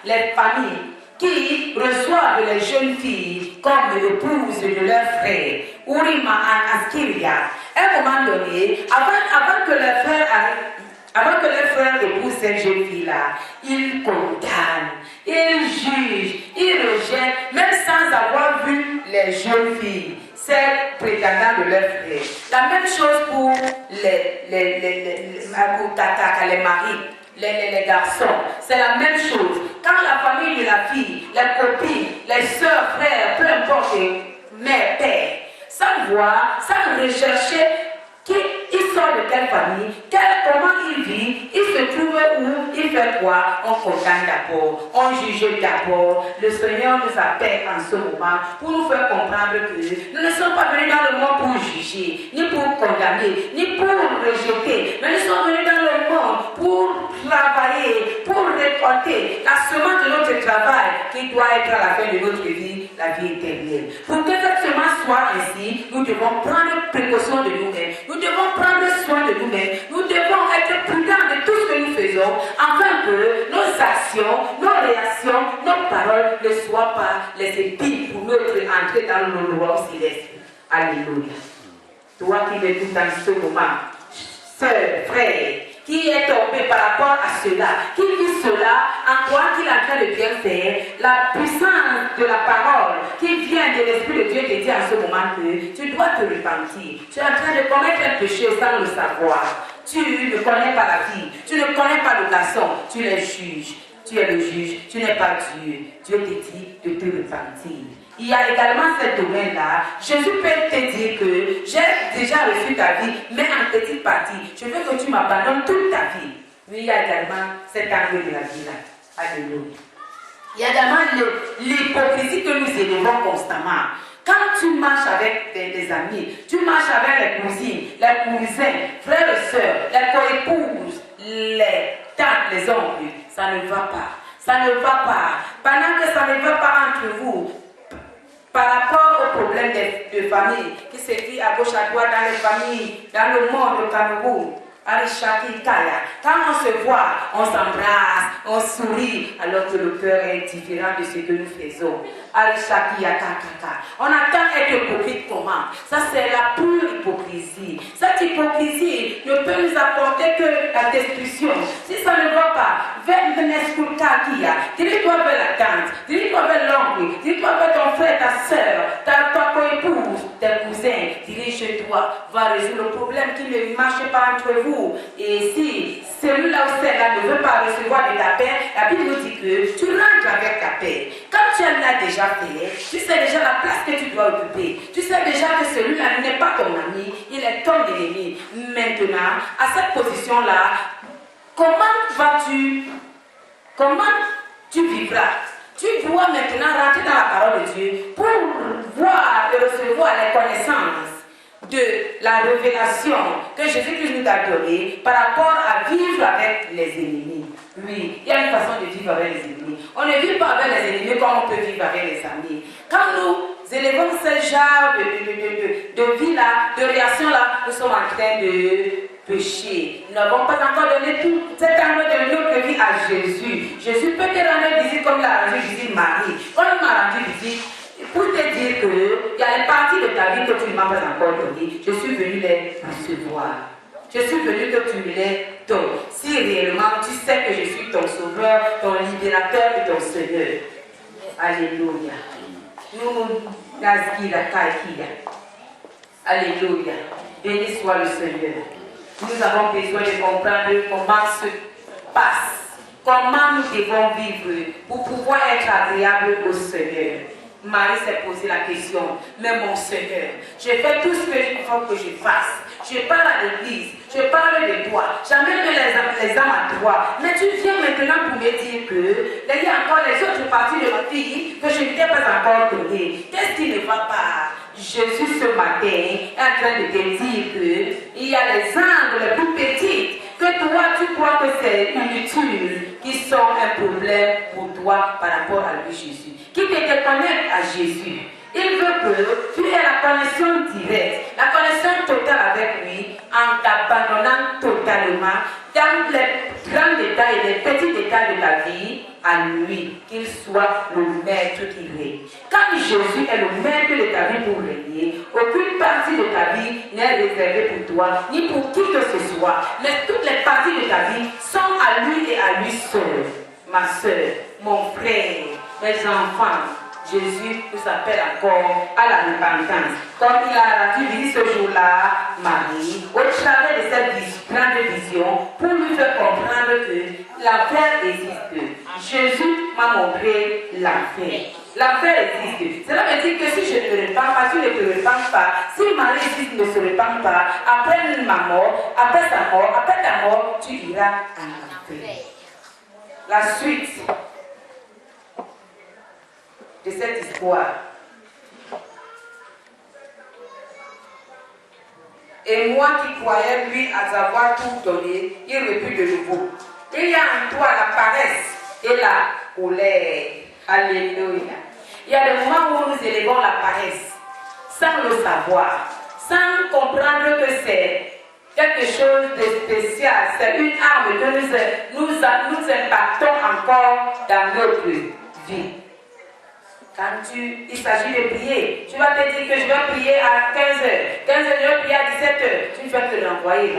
les familles qui reçoivent les jeunes filles comme l'épouse de leur frère. À un moment donné, avant que les frères épousent cette jeune fille-là, ils condamnent, ils jugent, ils rejettent, même sans avoir vu les jeunes filles, celles prétendant de leur frère. La même chose pour les maris. Les garçons, c'est la même chose. Quand la famille de la fille, les copines, les soeurs, frères, peu importe, mère, père, sans voir, sans rechercher il sort de quelle famille, comment il vit, il se trouve où, il fait quoi, on condamne d'abord, on juge d'abord. Le Seigneur nous appelle en ce moment pour nous faire comprendre que nous ne sommes pas venus dans le monde pour juger, ni pour condamner, ni pour rejeter, mais nous sommes venus dans le monde pour travailler, pour récolter la semence de notre travail qui doit être à la fin de notre vie, la vie éternelle. Pour que cette semence soit ainsi, nous devons prendre précaution de nous-mêmes. Nous devons prendre soin de nous-mêmes. Nous devons être prudents de tout ce que nous faisons, afin que nos actions, nos réactions, nos paroles ne soient pas les épines pour notre entrée dans le royaume céleste. Alléluia. Toi qui es tout dans ce moment, sœur, frère, qui est tombé par rapport à cela, qui vit cela, en croyant qu'il est en train de bien faire, la puissance de la parole qui vient de l'Esprit de Dieu te dit en ce moment que tu dois te repentir. Tu es en train de commettre un péché sans le savoir. Tu ne connais pas la vie, tu ne connais pas le garçon, tu les juges. Tu es le juge, tu n'es pas Dieu. Dieu te dit de te repentir. Il y a également ce domaine-là. Jésus peut te dire que j'ai déjà reçu ta vie, mais en petite partie. Je veux que tu m'abandonnes toute ta vie. Mais il y a également cet angle de la vie-là. Alléluia. Il y a également l'hypocrisie que nous élevons constamment. Quand tu marches avec des amis, tu marches avec les cousines, les cousins, frères et sœurs, les co-épouses, les tantes, les oncles, ça ne va pas. Ça ne va pas. Pendant que ça ne va pas entre vous, par rapport aux problèmes de famille qui se vit à gauche à droite dans les familles, dans le monde, au Cameroun, quand on se voit, on s'embrasse, on sourit, alors que le cœur est différent de ce que nous faisons. On attend être hypocrite comment? Ça, c'est la pure hypocrisie. Cette hypocrisie ne peut nous apporter que la destruction. Si ça ne va pas, dirige-toi vers la tante, dirige-toi vers l'oncle, dirige-toi vers ton frère, ta soeur, ta co-épouse, tes cousins. Dirige-toi, va résoudre le problème qui ne marche pas entre vous. Et si celui-là ou celle-là ne veut pas recevoir de ta paix, la Bible nous dit que tu rentres avec ta paix. Quand tu en as déjà fait, tu sais déjà la place que tu dois occuper. Tu sais déjà que celui-là n'est pas ton ami, il est ton ennemi. Maintenant, à cette position-là, comment tu vivras? Tu dois maintenant rentrer dans la parole de Dieu pour voir et recevoir les connaissances de la révélation que Jésus-Christ nous a donnée par rapport à vivre avec les ennemis. Oui, il y a une façon de vivre avec les ennemis. On ne vit pas avec les ennemis comme on peut vivre avec les amis. Quand nous élevons ce genre de vie-là, de réaction-là, nous sommes en train de pécher. Nous n'avons pas encore donné tout cet angle de notre vie à Jésus. Jésus peut te rendre visite comme il a rendu visite Marie. Comme il m'a rendu visite, pour te dire qu'il y a les parties de ta vie que tu ne m'as pas encore données, je suis venu les recevoir. Je suis venu que tu me les donnes. Si réellement tu sais que je suis ton sauveur, ton libérateur et ton Seigneur. Alléluia. Alléluia. Béni soit le Seigneur. Nous avons besoin de comprendre comment se passe, comment nous devons vivre pour pouvoir être agréables au Seigneur. Marie s'est posé la question, mais mon Seigneur, je fais tout ce qu'il faut que je fasse. Je parle à l'église, je parle de toi, j'amène les âmes à toi. Mais tu viens maintenant pour me dire que il y a encore les autres parties de ma vie que je ne t'ai pas encore données. Qu'est-ce qui ne va pas? Jésus ce matin est en train de te dire qu'il y a les angles les plus petites que toi tu crois que c'est inutile, qui sont un problème pour toi par rapport à lui Jésus. Qui te connecte à Jésus. Il veut que tu aies la connexion directe, la connexion totale avec lui, en t'abandonnant totalement dans les grands détails et les petits détails de ta vie à lui, qu'il soit le maître qu'il est. Quand Jésus est le maître de ta vie pour régner, aucune partie de ta vie n'est réservée pour toi, ni pour qui que ce soit, mais toutes les parties de ta vie sont à lui et à lui seul. Ma soeur, mon frère, mes enfants, Jésus nous appelle encore à la repentance. Comme il a rendu visite ce jour-là, Marie, au travers de cette grande vision, pour lui faire comprendre que l'enfer existe. Jésus m'a montré l'enfer. L'enfer existe. Cela veut dire que si je ne me repens pas, tu ne te repens pas. Si Marie existe, ne se repent pas, après ma mort, après sa mort, après ta mort, tu iras en enfer. La suite de cette histoire. Et moi qui croyais lui à avoir tout donné, il reprit de nouveau. Il y a en toi la paresse et la colère. Alléluia. Il y a des moments où nous élevons la paresse, sans le savoir, sans comprendre que c'est quelque chose de spécial, c'est une arme que nous impactons encore dans notre vie. Quand il s'agit de prier, tu vas te dire que je vais prier à 15h, 15h je vais prier à 17h. Tu ne fais que l'envoyer.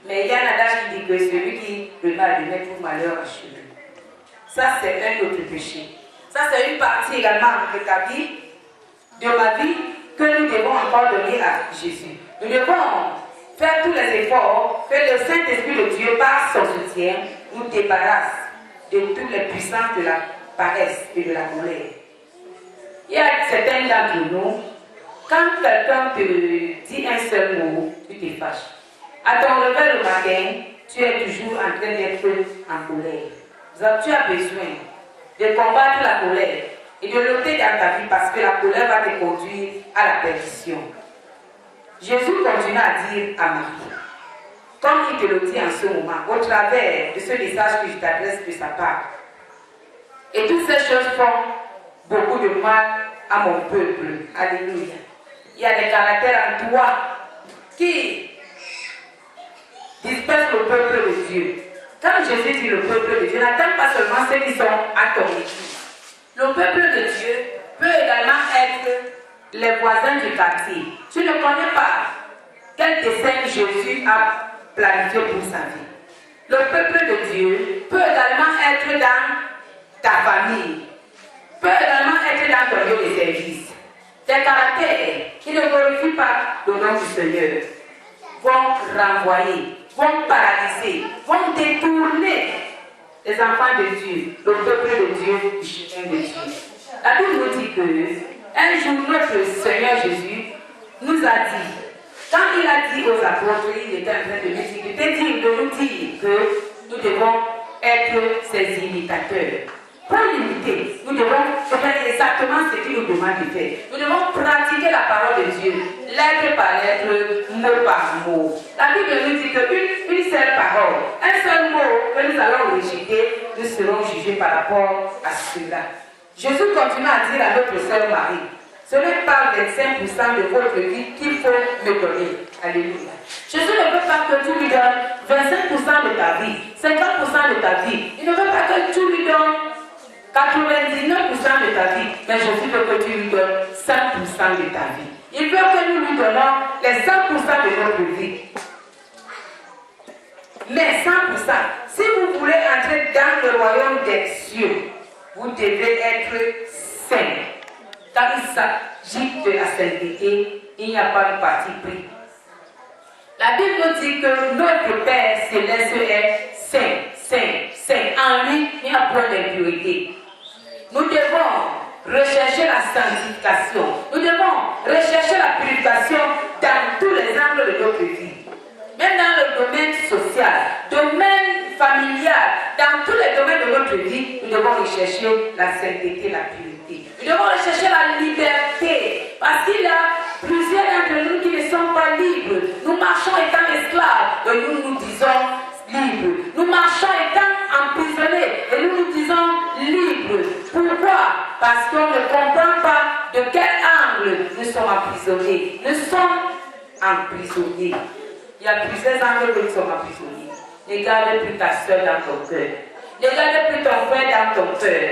Mais il y a un adage qui dit que celui qui remet à lui tout malheur à chemin. Ça, c'est un autre péché. Ça, c'est une partie également de ta vie, de ma vie, que nous devons encore donner à Jésus. Nous devons faire tous les efforts que le Saint-Esprit de Dieu, par son soutien, nous débarrasse de toutes les puissances de la paresse et de la colère. Il y a certains d'entre nous, quand quelqu'un te dit un seul mot, tu te fâches. À ton réveil le matin, tu es toujours en train d'être en colère. Tu as besoin de combattre la colère et de lutter dans ta vie parce que la colère va te conduire à la perdition. Jésus continue à dire à Marie, comme il te le dit en ce moment, au travers de ce message que je t'adresse de sa part. Et toutes ces choses font beaucoup de mal à mon peuple. Alléluia. Il y a des caractères en toi qui dispersent le peuple de Dieu. Quand Jésus dit le peuple de Dieu, n'attends pas seulement ceux qui sont à ton église. Le peuple de Dieu peut également être les voisins du quartier. Tu ne connais pas quel dessein Jésus a planifié pour sa vie. Le peuple de Dieu peut également être dans ta famille, peut également être dans ton lieu de service. Des caractères qui ne glorifient pas le nom du Seigneur vont renvoyer, vont paralyser, vont détourner les enfants de Dieu, le peuple de Dieu, du chemin de Dieu. La Bible nous dit que un jour notre Seigneur Jésus nous a dit, quand il a dit aux apôtres, il était en train de nous dire que nous devons être ses imitateurs. Pour l'imiter, nous devons faire exactement ce qu'il nous demande de faire. Nous devons pratiquer la parole de Dieu, lettre par lettre, mot par mot. La Bible nous dit qu'une seule parole, un seul mot que nous allons rejeter, nous serons jugés par rapport à cela. Jésus continue à dire à notre sœur Marie, ce n'est pas 25% de votre vie qu'il faut me donner. Alléluia. Jésus ne veut pas que tu lui donnes 25% de ta vie, 50% de ta vie. Il ne veut pas que tu lui donnes 99% de ta vie, mais Jésus veut que tu lui donnes 100% de ta vie. Il veut que nous lui donnons les 100% de notre vie. Mais 100%, si vous voulez entrer dans le royaume des cieux, vous devez être saint. Quand il s'agit de la sainteté, il n'y a pas de parti pris. La Bible nous dit que notre Père céleste est saint. En lui, il n'y a point d'impurité. Nous devons rechercher la sanctification. Nous devons rechercher la purification dans tous les angles de notre vie. Même dans le domaine social, domaine familial, dans tous les domaines de notre vie, nous devons rechercher la sainteté, la pureté. Nous devons rechercher la liberté. Parce qu'il y a plusieurs d'entre nous qui ne sont pas libres. Nous marchons étant esclaves et nous nous disons libres. Nous marchons étant emprisonnés et nous nous disons libres. Pourquoi? Parce qu'on ne comprend pas de quel angle nous sommes emprisonnés. Nous sommes emprisonnés. Il y a plusieurs angles que nous sommes emprisonnés. Ne garde plus ta soeur dans ton cœur. Ne garde plus ton frère dans ton cœur.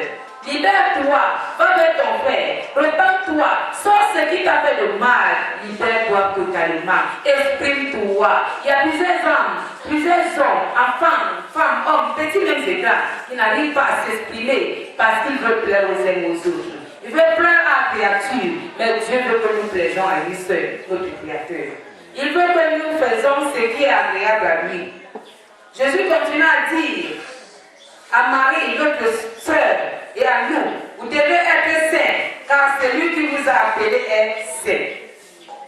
Libère-toi, va vers ton frère, repens-toi, sors ce qui t'a fait de mal, libère-toi totalement, exprime-toi. Il y a plusieurs hommes, enfants, femmes, hommes, petits même et grands, qui n'arrivent pas à s'exprimer parce qu'ils veulent plaire aux uns aux autres. Ils veulent plaire à la créature, mais Dieu veut que nous plaisons à lui seul, notre Créateur. Il veut que nous faisons ce qui est agréable à lui. Jésus continue à dire à Marie, notre sœur, et à nous, vous devez être saints, car celui qui vous a appelé est saint.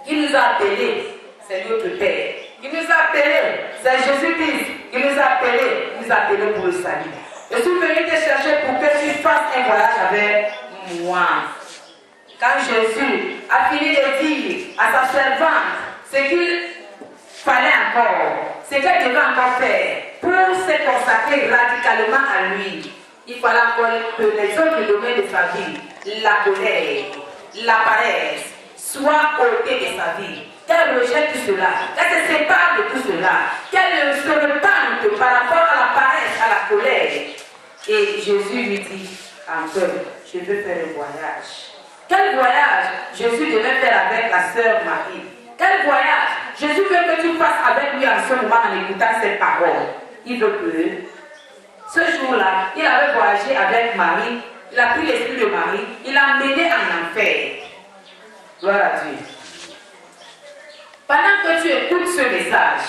Qui nous a appelés, c'est notre Père. Qui nous a appelés, c'est Jésus-Christ. Qui nous a appelés pour le salut. Je suis venu te chercher pour que tu fasses un voyage avec moi. Quand Jésus a fini de dire à sa servante ce qu'il fallait encore, ce qu'elle devait encore faire pour se consacrer radicalement à lui, il fallait encore que les autres domaines de sa vie, la colère, la paresse, soient ôtés de sa vie. Qu'elle rejette tout cela, qu'elle se sépare de tout cela, qu'elle se repente par rapport à la paresse, à la colère. Et Jésus lui dit, encore, je veux faire un voyage. Quel voyage Jésus devait faire avec la sœur Marie? Quel voyage Jésus veut que tu fasses avec lui en ce moment en écoutant ses paroles. Il veut que ce jour-là, il avait voyagé avec Marie, il a pris l'esprit de Marie, il l'a mené en enfer. Gloire à Dieu. Pendant que tu écoutes ce message,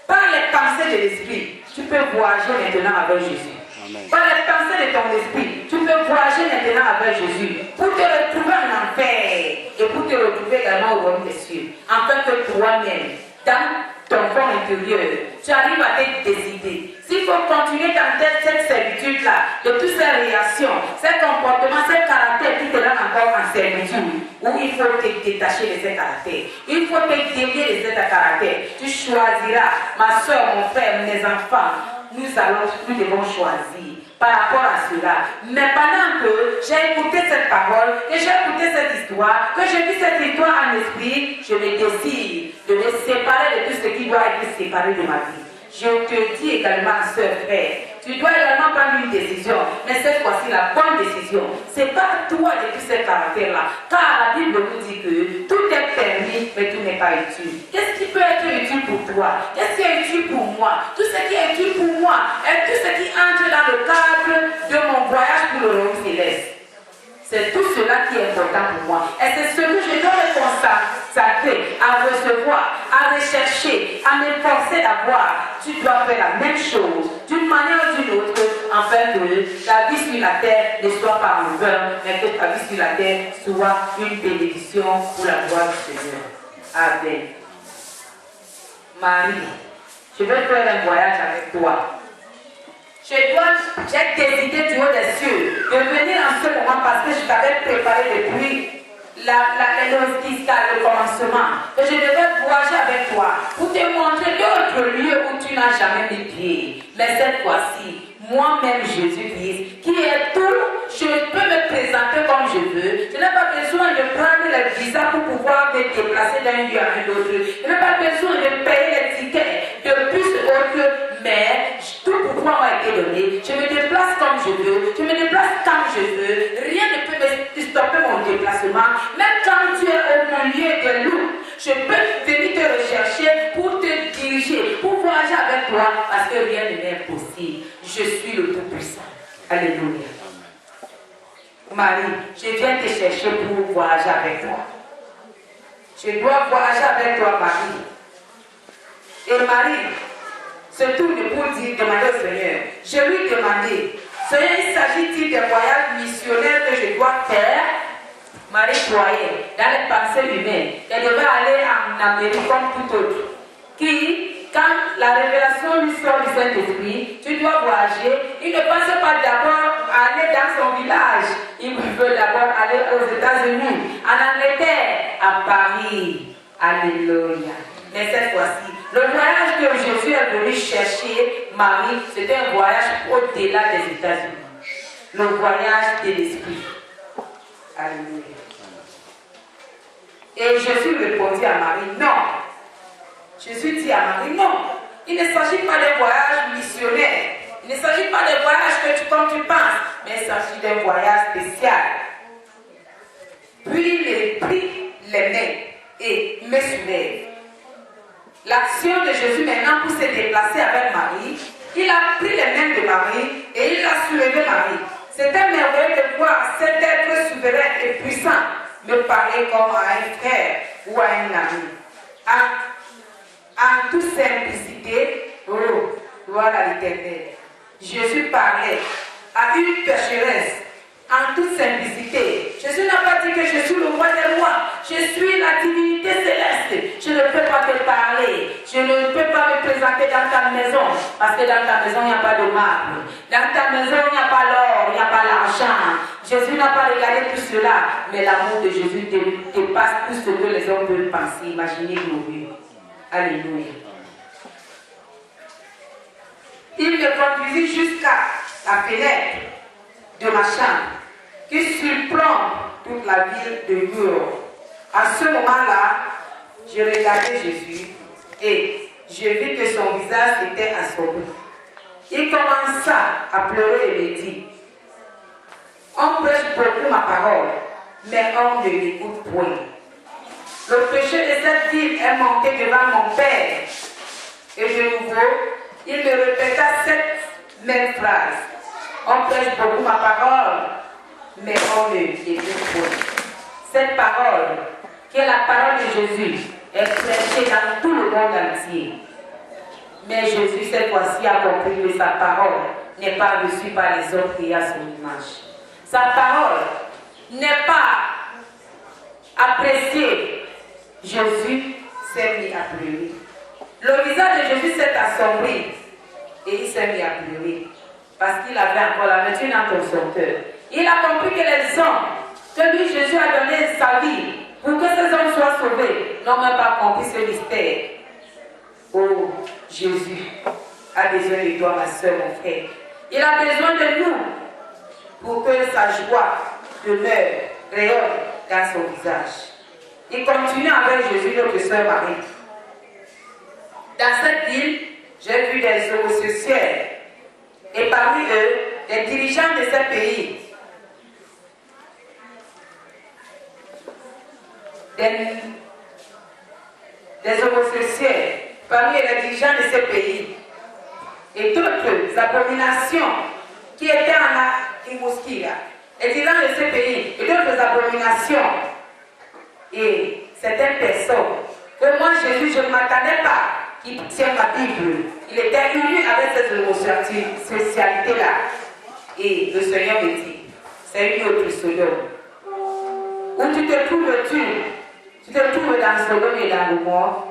par les pensées de l'esprit, tu peux voyager maintenant avec Jésus. Amen. Par les pensées de ton esprit, tu peux voyager maintenant avec Jésus pour te retrouver en enfer et pour te retrouver également au royaume des cieux. Afin que toi-même, dans ton fond intérieur, tu arrives à te décider. S'il faut continuer dans cette servitude-là, de toutes ces réactions, ces comportements, ces caractères qui te rendent encore en servitude, ou il faut te détacher de ces caractères, il faut te délier de ces caractères. Tu choisiras, ma soeur, mon frère, mes enfants, nous devons choisir par rapport à cela. Mais pendant que j'ai écouté cette parole, que j'ai écouté cette histoire, que j'ai vu cette histoire en esprit, je me décide de me séparer de tout ce qui doit être séparé de ma vie. Je te dis également, sœur, frère, tu dois également prendre une décision, mais cette fois-ci la bonne décision. C'est pas toi de tous ces caractères-là, car la Bible nous dit que tout est permis, mais tout n'est pas utile. Qu'est-ce qui peut être utile pour toi? Qu'est-ce qui est utile pour moi? Tout ce qui est utile pour moi est tout ce qui entre dans le cadre de mon voyage pour le royaume céleste. C'est tout cela qui est important pour moi. Et c'est ce que je dois me consacrer à recevoir, à rechercher, à m'efforcer d'avoir. Tu dois faire la même chose, d'une manière ou d'une autre, afin que la vie sur la terre ne soit pas en vain, mais que ta vie sur la terre soit une bénédiction pour la gloire du Seigneur. Amen. Marie, je vais faire un voyage avec toi. J'ai décidé du haut des cieux de venir en ce moment parce que je t'avais préparé depuis le commencement. Et je devais voyager avec toi pour te montrer d'autres lieux où tu n'as jamais mis pied. Mais cette fois-ci, moi-même Jésus-Christ, qui est tout, je peux me présenter comme je veux. Je n'ai pas besoin de prendre le visa pour pouvoir me déplacer d'un lieu à un autre. Je n'ai pas besoin de payer les tickets de bus autres, mais tout pouvoir m'a été donné. Je me déplace comme je veux, je me déplace quand je veux. Rien ne peut me stopper mon déplacement. Même quand tu es au milieu des loups, je peux venir te rechercher pour te diriger, pour voyager avec toi, parce que rien ne m'est impossible. Je suis le Tout-Puissant. Alléluia. Marie, je viens te chercher pour voyager avec toi. Je dois voyager avec toi, Marie. Et Marie se tourne pour dire, demander au Seigneur. Je lui demandais, Seigneur, il s'agit-il des voyages missionnaires que je dois faire? Marie croyait dans les pensées humaines. Elle devait aller en Amérique comme tout autre. Qui, quand la révélation lui sort du Saint-Esprit, tu dois voyager. Il ne pense pas d'abord aller dans son village. Il veut d'abord aller aux États-Unis, en Angleterre, à Paris. Alléluia. Mais cette fois-ci, le voyage que Jésus est venu chercher Marie, c'était un voyage au-delà des États-Unis. Le voyage de l'Esprit. Alléluia. Et Jésus répondit à Marie, non. Jésus dit à Marie, non. Il ne s'agit pas d'un voyage missionnaire. Il ne s'agit pas d'un voyage comme tu penses, mais il s'agit d'un voyage spécial. Puis il prit les mains et me soulève. L'action de Jésus maintenant pour se déplacer avec Marie, il a pris les mains de Marie et il a soulevé Marie. C'était merveilleux de voir cet être souverain et puissant me parler comme à un frère ou à un ami. En toute simplicité, oh, gloire à l'Éternel. Jésus parlait à une pécheresse en toute simplicité. Jésus n'a pas dit que je suis le roi des rois. Je suis la divinité céleste. Je ne peux pas te parler. Je ne peux pas me présenter dans ta maison. Parce que dans ta maison, il n'y a pas de marbre. Dans ta maison, il n'y a pas l'or, il n'y a pas l'argent. Jésus n'a pas regardé tout cela. Mais l'amour de Jésus dépasse tout ce que les hommes peuvent penser, imaginer, glorieux. Alléluia. Il me conduisit jusqu'à la fenêtre de ma chambre qui surplombe toute la ville de murs. À ce moment-là, je regardais Jésus et je vis que son visage était assombri. Il commença à pleurer et me dit, on prêche beaucoup ma parole, mais on ne l'écoute point. Le péché de cette ville est monté devant mon Père. Et de nouveau, il me répéta cette même phrase. On prêche beaucoup ma parole, mais on ne l'écoute point. Cette parole, qui est la parole de Jésus, est prêchée dans tout le monde entier. Mais Jésus, cette fois-ci, a compris que sa parole n'est pas reçue par les hommes créés à son image. Sa parole n'est pas appréciée. Jésus s'est mis à pleurer. Le visage de Jésus s'est assombri et il s'est mis à pleurer parce qu'il avait encore la vertu dans son cœur. Il a compris que les hommes, que lui Jésus a donné sa vie pour que ces hommes soient sauvés, n'ont même pas compris ce mystère. Oh, Jésus a besoin de toi, ma soeur, mon frère. Il a besoin de nous pour que sa joie demeure, rayonne dans son visage. Il continue avec Jésus, notre soeur Marie. Dans cette ville, j'ai vu des homosexuels et parmi eux, des dirigeants de ce pays. Des homosexuels parmi les dirigeants de ce pays. Et d'autres abominations qui étaient en Rimouski, les dirigeants de ce pays, et d'autres abominations. Et certaines personnes, que moi Jésus, je ne m'attendais pas qu'il tient ma Bible. Il était uni avec cette homosexualité-là. Et le Seigneur me dit, c'est une autre Sodome. Où tu te trouves-tu? Tu te trouves dans Sodome et dans Gomorrhe.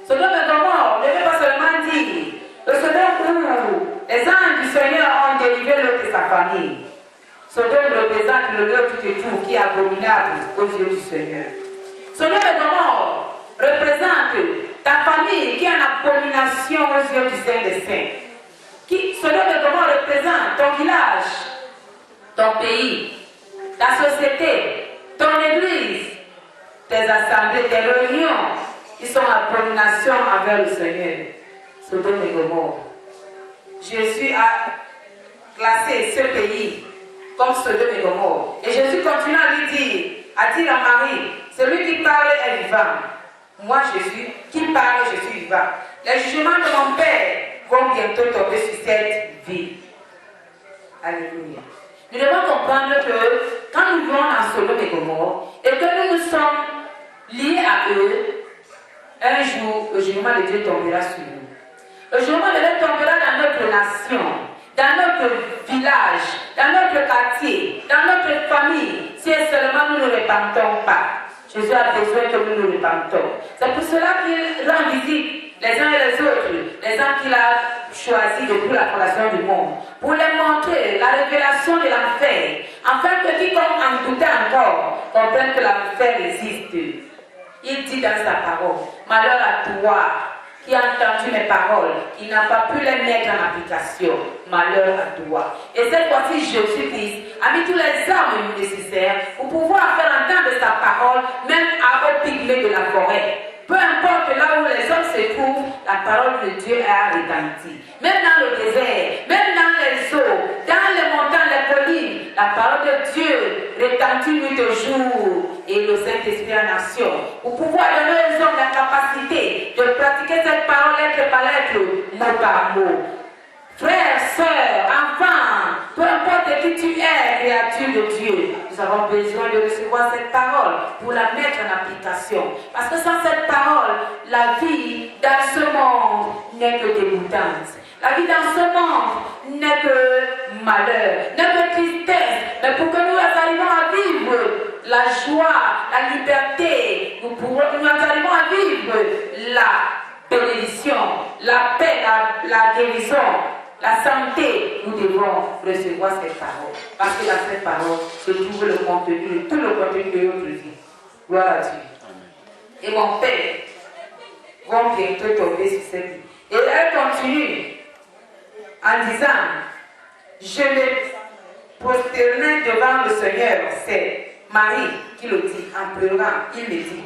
Sodome et Gomorre, ne veut pas seulement dire le Sodome où les anges du Seigneur ont délivré l'autre de sa famille. Sodome représente le lieu où tu te trouves qui est abominable aux yeux du Seigneur. Sodome et Gomorre représente ta famille qui est en abomination aux yeux du Saint des Saints. Sodome et Gomorre représente ton village, ton pays, ta société, ton église, tes assemblées, tes réunions qui sont en abomination envers le Seigneur. Sodome et Gomorre. Jésus a classé ce pays comme Sodome et Gomorre. Et Jésus continue à lui dire, à Marie, celui qui parle est vivant. Moi, Jésus, qui parle, je suis vivant. Les jugements de mon Père vont bientôt tomber sur cette vie. Alléluia. Nous devons comprendre que quand nous vivons dans Sodome et Gomorre et que nous sommes liés à eux, un jour, le jugement de Dieu tombera sur nous. Le jugement de Dieu tombera dans notre nation, dans notre village, dans notre quartier, dans notre famille, si seulement nous ne repentons pas. Jésus a besoin que nous nous repentons. C'est pour cela qu'il rend visite les uns et les autres, les gens qu'il a choisis depuis la fondation du monde, pour les montrer la révélation de l'enfer, afin que quiconque en doutait encore comprenne que l'enfer existe. Il dit dans sa parole, malheur à toi qui a entendu mes paroles, qui n'a pas pu les mettre en application, malheur à toi. Et cette fois-ci, Jésus-Christ a mis tous les armes nécessaires pour pouvoir faire entendre sa parole, même aux pygmées de la forêt. Peu importe là où les hommes se trouvent, la parole de Dieu a retenti. Même dans le désert, même dans les eaux, dans les montagnes, les collines, la parole de Dieu retentit nuit et jour. Et le Saint-Esprit en action. Pour pouvoir donner aux hommes la capacité de pratiquer cette parole lettre par lettre, mot par mot. Frères, sœurs, enfants, peu importe qui tu es, créature de Dieu, nous avons besoin de recevoir cette parole pour la mettre en application. Parce que sans cette parole, la vie dans ce monde n'est que dégoûtante. La vie dans ce monde n'est que malheur, n'est que tristesse. Mais pour que nous arrivions à vivre la joie, la liberté, nous arrivons à vivre la bénédiction, la paix, la guérison, la santé, nous devons recevoir cette parole. Parce que dans cette parole se trouve le contenu, tout le contenu de notre vie. Gloire à Dieu. Et mon Père va bientôt tomber sur cette vie. Et elle continue en disant, Je me prosternais devant le Seigneur. C'est Marie qui le dit en pleurant. Il me dit,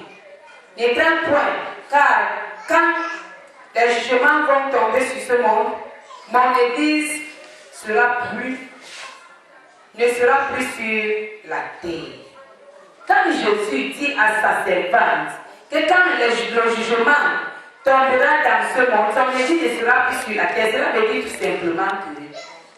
ne crains point, car quand les jugements vont tomber sur ce monde, mon Église ne sera plus sur la terre. Quand Jésus dit à sa servante que quand le jugement tombera dans ce monde, son Église ne sera plus sur la terre, cela veut dire tout simplement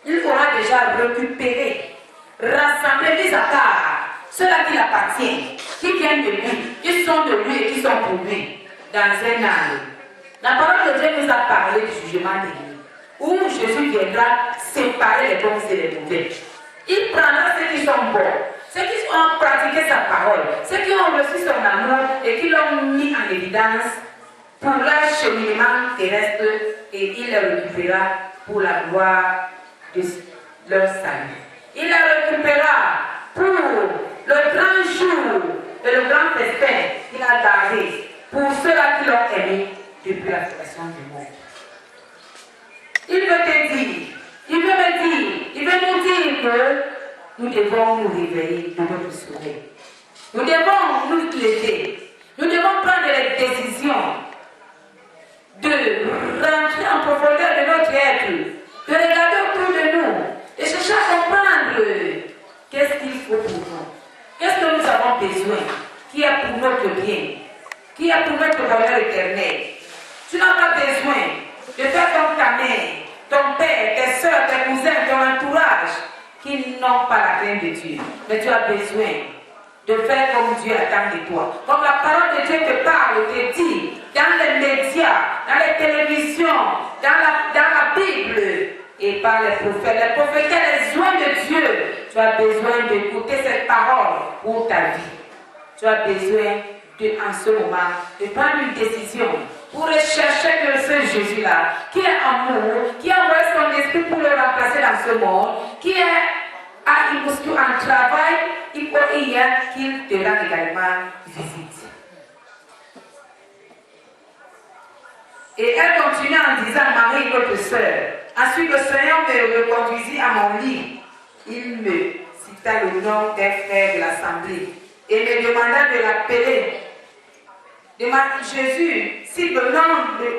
qu'il aura déjà récupéré, rassemblé, mis à part ceux-là qui l'appartiennent, qui viennent de lui, qui sont de lui et qui sont pour lui, dans un âge. La parole de Dieu nous a parlé du jugement de lui, où Jésus viendra séparer les bons et les mauvais. Il prendra ceux qui sont bons, ceux qui ont pratiqué sa parole, ceux qui ont reçu son amour et qui l'ont mis en évidence pour leur cheminement terrestre, et il les récupérera pour la gloire de leur salut. Il les récupérera pour le grand jour et le grand festin qu'il a gardé pour ceux-là qui l'ont aimé depuis la création du monde. Il veut te dire, il veut me dire, il veut nous dire que nous devons nous réveiller de notre sommeil. Nous devons nous lever. Nous devons prendre les décisions de rentrer en profondeur de notre être, de regarder autour de nous et chercher à comprendre qu'est-ce qu'il faut pour nous, qu'est-ce que nous avons besoin, qui est pour notre bien, qui est pour notre bonheur éternel. Tu n'as pas besoin de faire comme ta mère, ton père, tes soeurs, tes cousins, ton entourage qui n'ont pas la crainte de Dieu. Mais tu as besoin de faire comme Dieu attend de toi. Comme la parole de Dieu te parle, te dit, dans les médias, dans les télévisions, dans la Bible et par les prophètes. Les prophètes, les oins de Dieu. Tu as besoin d'écouter cette parole pour ta vie. Tu as besoin en ce moment de prendre une décision pour rechercher de ce Jésus-là, qui est amour, qui a envoyé son esprit pour le remplacer dans ce monde, qui est à Ibusku en travail, il faut hier qu'il te rende également visite. Et elle continue en disant, Marie, notre sœur, ensuite le Seigneur me reconduisit à mon lit. Il me cita le nom d'un frère de l'assemblée et me demanda de l'appeler. Jésus cite le nom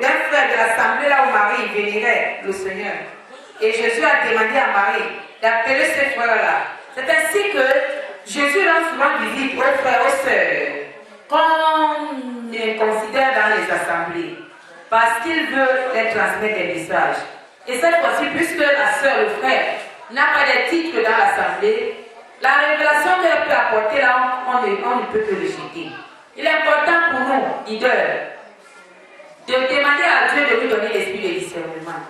d'un frère de l'assemblée là où Marie vénérait le Seigneur. Et Jésus a demandé à Marie d'appeler ce frère-là. C'est ainsi que Jésus rend souvent visite aux frères, aux sœurs, qu'on considère dans les assemblées, parce qu'il veut les transmettre des messages. Et cette fois-ci, puisque la sœur, le frère, n'a pas de titre dans l'assemblée, la révélation qu'elle peut apporter là, on ne peut que le jeter. Il est important pour nous, leaders, de demander à Dieu de nous donner l'esprit de discernement.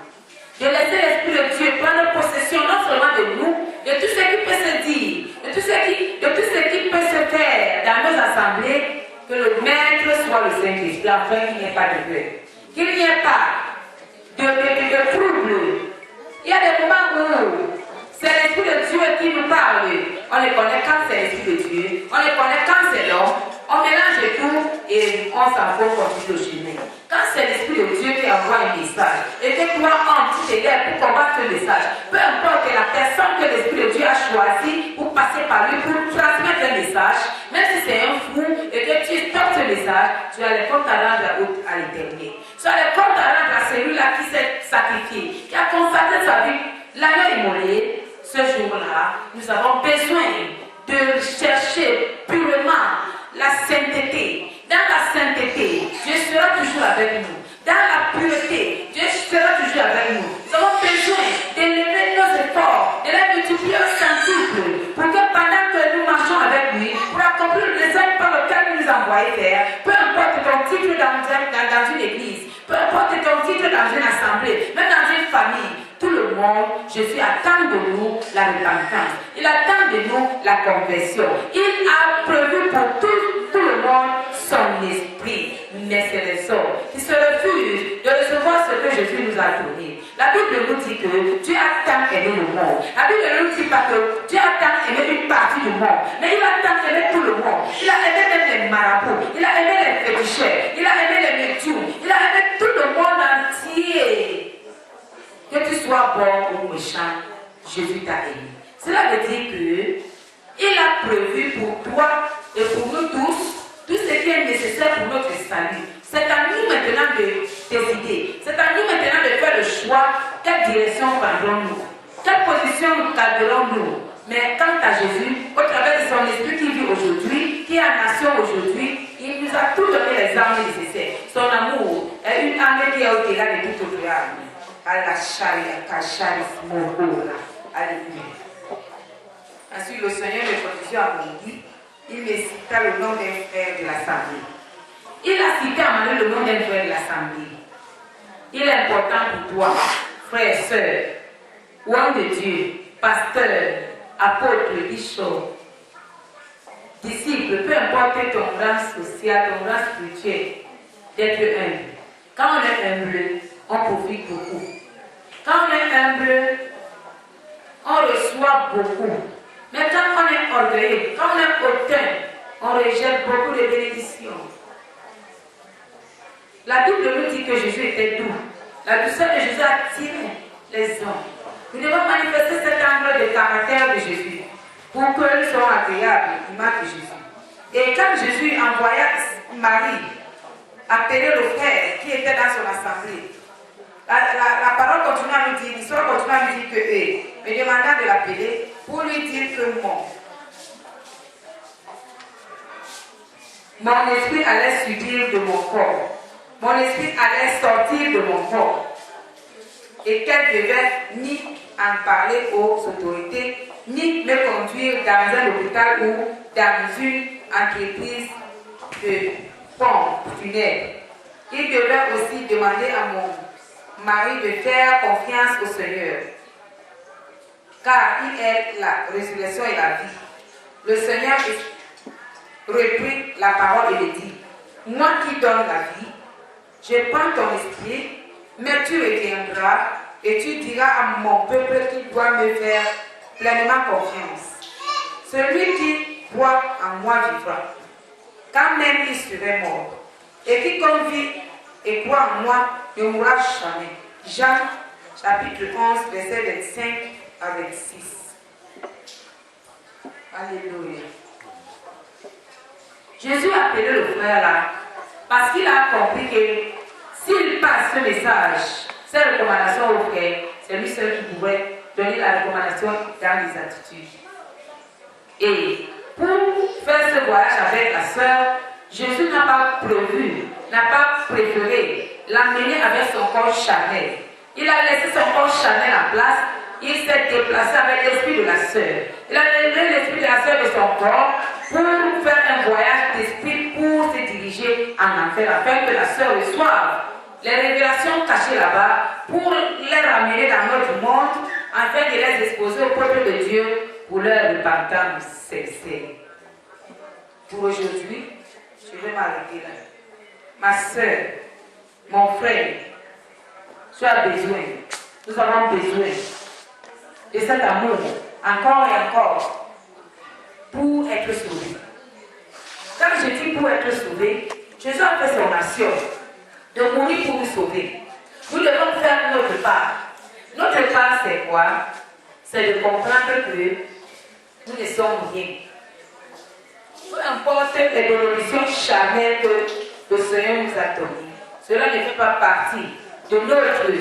De laisser l'esprit de Dieu prendre possession non seulement de nous, de tout ce qui peut se dire, de tout ce qui peut se faire dans nos assemblées, que le maître soit le Saint-Esprit, afin qu'il n'y ait pas de peur, qu'il n'y ait pas de trouble. Il y a des moments où c'est l'esprit de Dieu qui nous parle. On ne connaît quand c'est l'esprit de Dieu, on ne connaît quand c'est l'homme, on mélange tout et on s'en fout continue le chemin. Quand c'est l'esprit de Dieu qui envoie un message, et que toi, homme, tu t'aides pour combattre ce message, peu importe la personne que l'esprit de Dieu a choisi pour passer par lui, pour transmettre un message, même si c'est un fou et que tu portes ce message, tu as les comptes à rendre à l'éternel. Tu as les comptes à rendre à celui-là qui s'est sacrifié, qui a consacré sa vie, l'agneau immolé. Ce jour-là, nous avons besoin de chercher purement la sainteté. Dans la sainteté, Dieu sera toujours avec nous. Dans la pureté, Dieu sera toujours avec nous. Nous avons besoin d'élever nos efforts, de les multiplier au centuple, pour que pendant que nous marchons avec lui, pour accomplir le dessein par lequel il nous a envoyé faire, peu importe ton titre dans une église, peu importe ton titre dans une assemblée, même dans une famille, tout le monde, Jésus attend de nous la repentance. Il attend de nous la conversion. Il a prévu pour tout le monde son esprit. Mais c'est les hommes qui se refusent de recevoir ce que Jésus nous a donné. La Bible nous dit que Dieu a tant aimé le monde. La Bible ne nous dit pas que Dieu a tant aimé une partie du monde, mais il a tant aimé tout le monde. Il a aimé même les marabouts, il a aimé les féticheurs, il a aimé les médiums, il a aimé tout le monde entier. Que tu sois bon ou méchant, Jésus t'a aimé. Cela veut dire que il a prévu pour toi et pour nous tous tout ce qui est nécessaire pour notre salut. C'est à nous maintenant de décider. C'est à nous maintenant de faire le choix. Quelle direction prendrons-nous? Quelle position nous garderons-nous? Mais quant à Jésus, au travers de son esprit qui vit aujourd'hui, qui est en nation aujourd'hui, il nous a tout donné les armes nécessaires. Son amour est une arme qui est au-delà de toute autre arme. Alléluia. Ensuite, le Seigneur me conduisit à mon lit. Il me cita le nom d'un frère de l'Assemblée. Il a cité à Manuel le nom d'un frère de l'Assemblée. Il est important pour toi, frère, sœur, homme de Dieu, pasteur, apôtre, bishop, disciple, peu importe ton rang social, ton rang spirituel, d'être humble. Quand on est humble, on profite beaucoup. Quand on est humble, on reçoit beaucoup. Mais quand on est orgueilleux, quand on est hautain, on rejette beaucoup de bénédictions. La Bible nous dit que Jésus était doux. La douceur de Jésus attirait les hommes. Nous devons manifester cet angle de caractère de Jésus pour que nous soyons agréables, l'image de Jésus. Et quand Jésus envoya Marie appeler le frère qui était dans son assemblée, la parole continue à nous dire, l'histoire continue à nous dire que me demanda de l'appeler pour lui dire que mon esprit allait subir de mon corps. Mon esprit allait sortir de mon corps. Et qu'elle devait ni en parler aux autorités, ni me conduire dans un hôpital ou dans une entreprise de pompe funèbre. Il devait aussi demander à mon mari de faire confiance au Seigneur, car il est la résurrection et la vie. Le Seigneur reprit la parole et le dit: moi qui donne la vie, je prends ton esprit, mais tu reviendras et tu diras à mon peuple qu'il doit me faire pleinement confiance. Celui qui croit en moi vivra, quand même il serait mort. Et quiconque vit et croit en moi ne mourra jamais. Jean chapitre 11, verset 25 à 26. Alléluia. Jésus a appelé le frère là parce qu'il a compris que s'il passe ce message, cette recommandation au frère, c'est lui seul qui pourrait donner la recommandation dans les attitudes. Et pour faire ce voyage avec la sœur, Jésus n'a pas préféré l'amener avec son corps charnel. Il a laissé son corps charnel en place. Il s'est déplacé avec l'esprit de la sœur. Il a donné l'esprit de la sœur de son corps pour faire un voyage d'esprit pour se diriger en enfer, afin que la sœur reçoive les révélations cachées là-bas pour les ramener dans notre monde, afin de les exposer au peuple de Dieu pour leur repentance sincère. Pour aujourd'hui, je vais m'arrêter là. Ma soeur, mon frère, tu as besoin, nous avons besoin de cet amour, encore et encore, pour être sauvé. Quand je dis pour être sauvé, Jésus a fait son action de mourir pour nous sauver. Nous devons faire notre part. Notre part, c'est quoi? C'est de comprendre que nous ne sommes rien. Peu importe les bénédictions charnelles que le Seigneur nous a données, cela ne fait pas partie de notre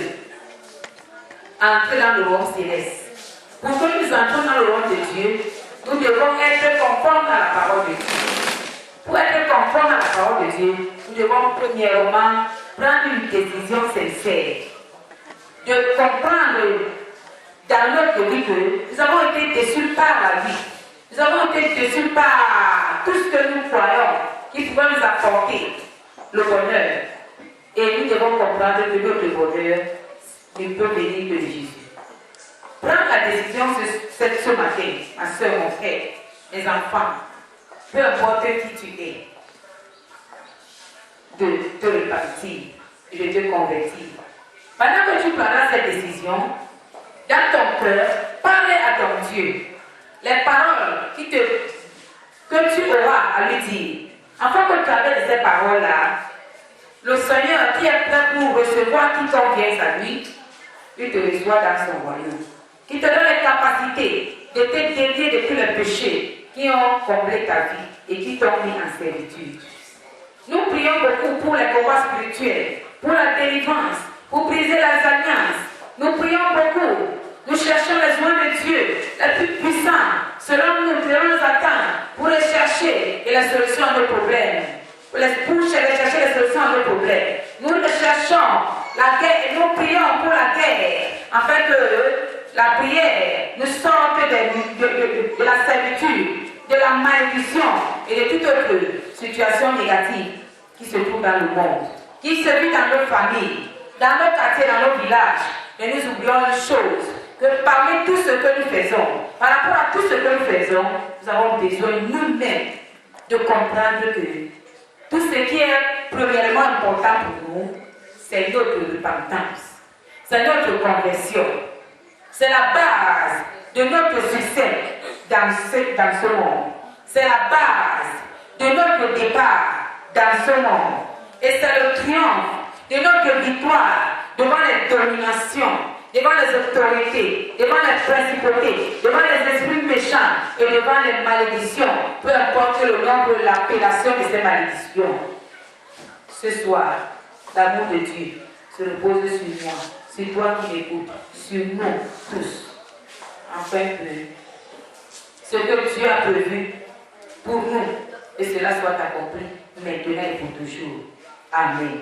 entrée dans le royaume céleste. Pour que nous entrons dans le royaume de Dieu, nous devons être conformes à la parole de Dieu. Pour être conformes à la parole de Dieu, nous devons premièrement prendre une décision sincère, de comprendre dans notre vie que nous avons été déçus par la vie. Nous avons été déçus par tout ce que nous croyons qui pouvait nous apporter le bonheur. Et nous devons comprendre que notre bonheur ne peut venir de Jésus. Prends la décision ce matin, ma soeur, mon frère, mes enfants, peu importe qui tu es, de te repentir et de te convertir. Pendant que tu prendras cette décision, dans ton cœur, parle à ton Dieu. Les paroles que tu auras à lui dire, afin que tu avais de ces paroles-là, le Seigneur qui est prêt pour recevoir quiconque vient à lui, il te reçoit dans son royaume. qui te donne les capacités de te délier de tous les péchés qui ont comblé ta vie et qui t'ont mis en servitude. Nous prions beaucoup pour les combats spirituels, pour la délivrance, pour briser les alliances. Nous prions beaucoup. Nous cherchons les joints de Dieu, les plus puissants, selon nous, selon nos attentes, pour les chercher et les solutions à nos problèmes. Pour chercher les solutions à nos problèmes. Nous cherchons la guerre et nous prions pour la guerre, afin que la prière nous sorte de la servitude, de la malédiction et de toute autre situation négative qui se trouve dans le monde, qui se vit dans nos familles, dans nos quartiers, dans nos villages. Et nous oublions une chose, que parmi tout ce que nous faisons, par rapport à tout ce que nous faisons, nous avons besoin nous-mêmes de comprendre que tout ce qui est premièrement important pour nous, c'est notre repentance, c'est notre conversion. C'est la base de notre succès dans ce monde. C'est la base de notre départ dans ce monde. Et c'est le triomphe de notre victoire devant les dominations, devant les autorités, devant les principautés, devant les esprits méchants et devant les malédictions, peu importe le nombre et l'appellation de ces malédictions. Ce soir, l'amour de Dieu se repose sur moi, sur toi qui m'écoutes, sur nous tous, afin que ce que Dieu a prévu pour nous, et cela soit accompli maintenant et pour toujours. Amen.